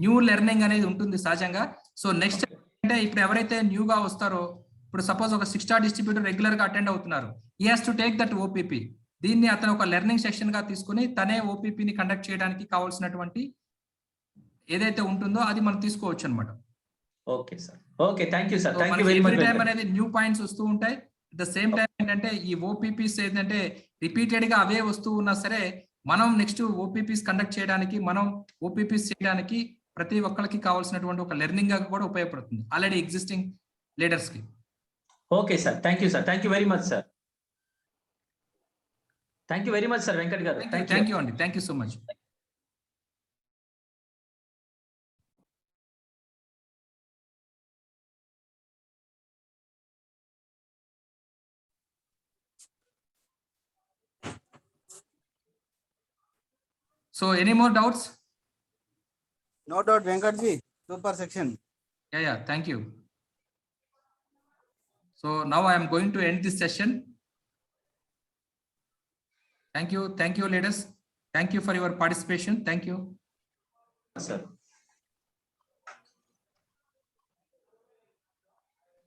న్యూ లెర్నింగ్ అనేది ఉంటుంది సహజంగా. సో నెక్స్ట్ అంటే ఇప్పుడు ఎవరైతే న్యూగా వస్తారో ఇప్పుడు సపోజ్ ఒక 6 స్టార్ డిస్ట్రిబ్యూటర్ రెగ్యులర్ గా అటెండ్ అవుతున్నారు, he has to take that OPP. దీన్ని అతను ఒక లెర్నింగ్ సెక్షన్ గా తీసుకుని తనే ఓపీపీని కండక్ట్ చేయడానికి కావాల్సినటువంటి ఏదైతే ఉంటుందో అది మనం తీసుకోవచ్చు అనమాట. Okay sir, okay, thank you sir, thank you very much. Every time అనేది న్యూ పాయింట్స్ వస్తూ ఉంటాయి. ద సేమ్ టైం ఏంటంటే ఈ ఓపీపీస్ ఏంటంటే రిపీటెడ్ గా అవే వస్తూ ఉన్నా సరే మనం నెక్స్ట్ ఓపీపీస్ కండక్ట్ చేయడానికి, మనం ఓపీపీస్ చేయడానికి ప్రతి ఒక్కరికి కావాల్సినటువంటి ఒక లెర్నింగ్ గా కూడా ఉపయోగపడుతుంది ఆల్రెడీ ఎగ్జిస్టింగ్ లీడర్స్ కి. Okay sir, thank you sir, thank you very much sir, thank you very much sir Venkat గారు. థ్యాంక్ యూ అండి, thank you so much. So any more doubts? No doubt, Venkatji. Super section. Yeah, thank you. So now I am going to end this session. Thank you, leaders. Thank you for your participation. Thank you. Sir.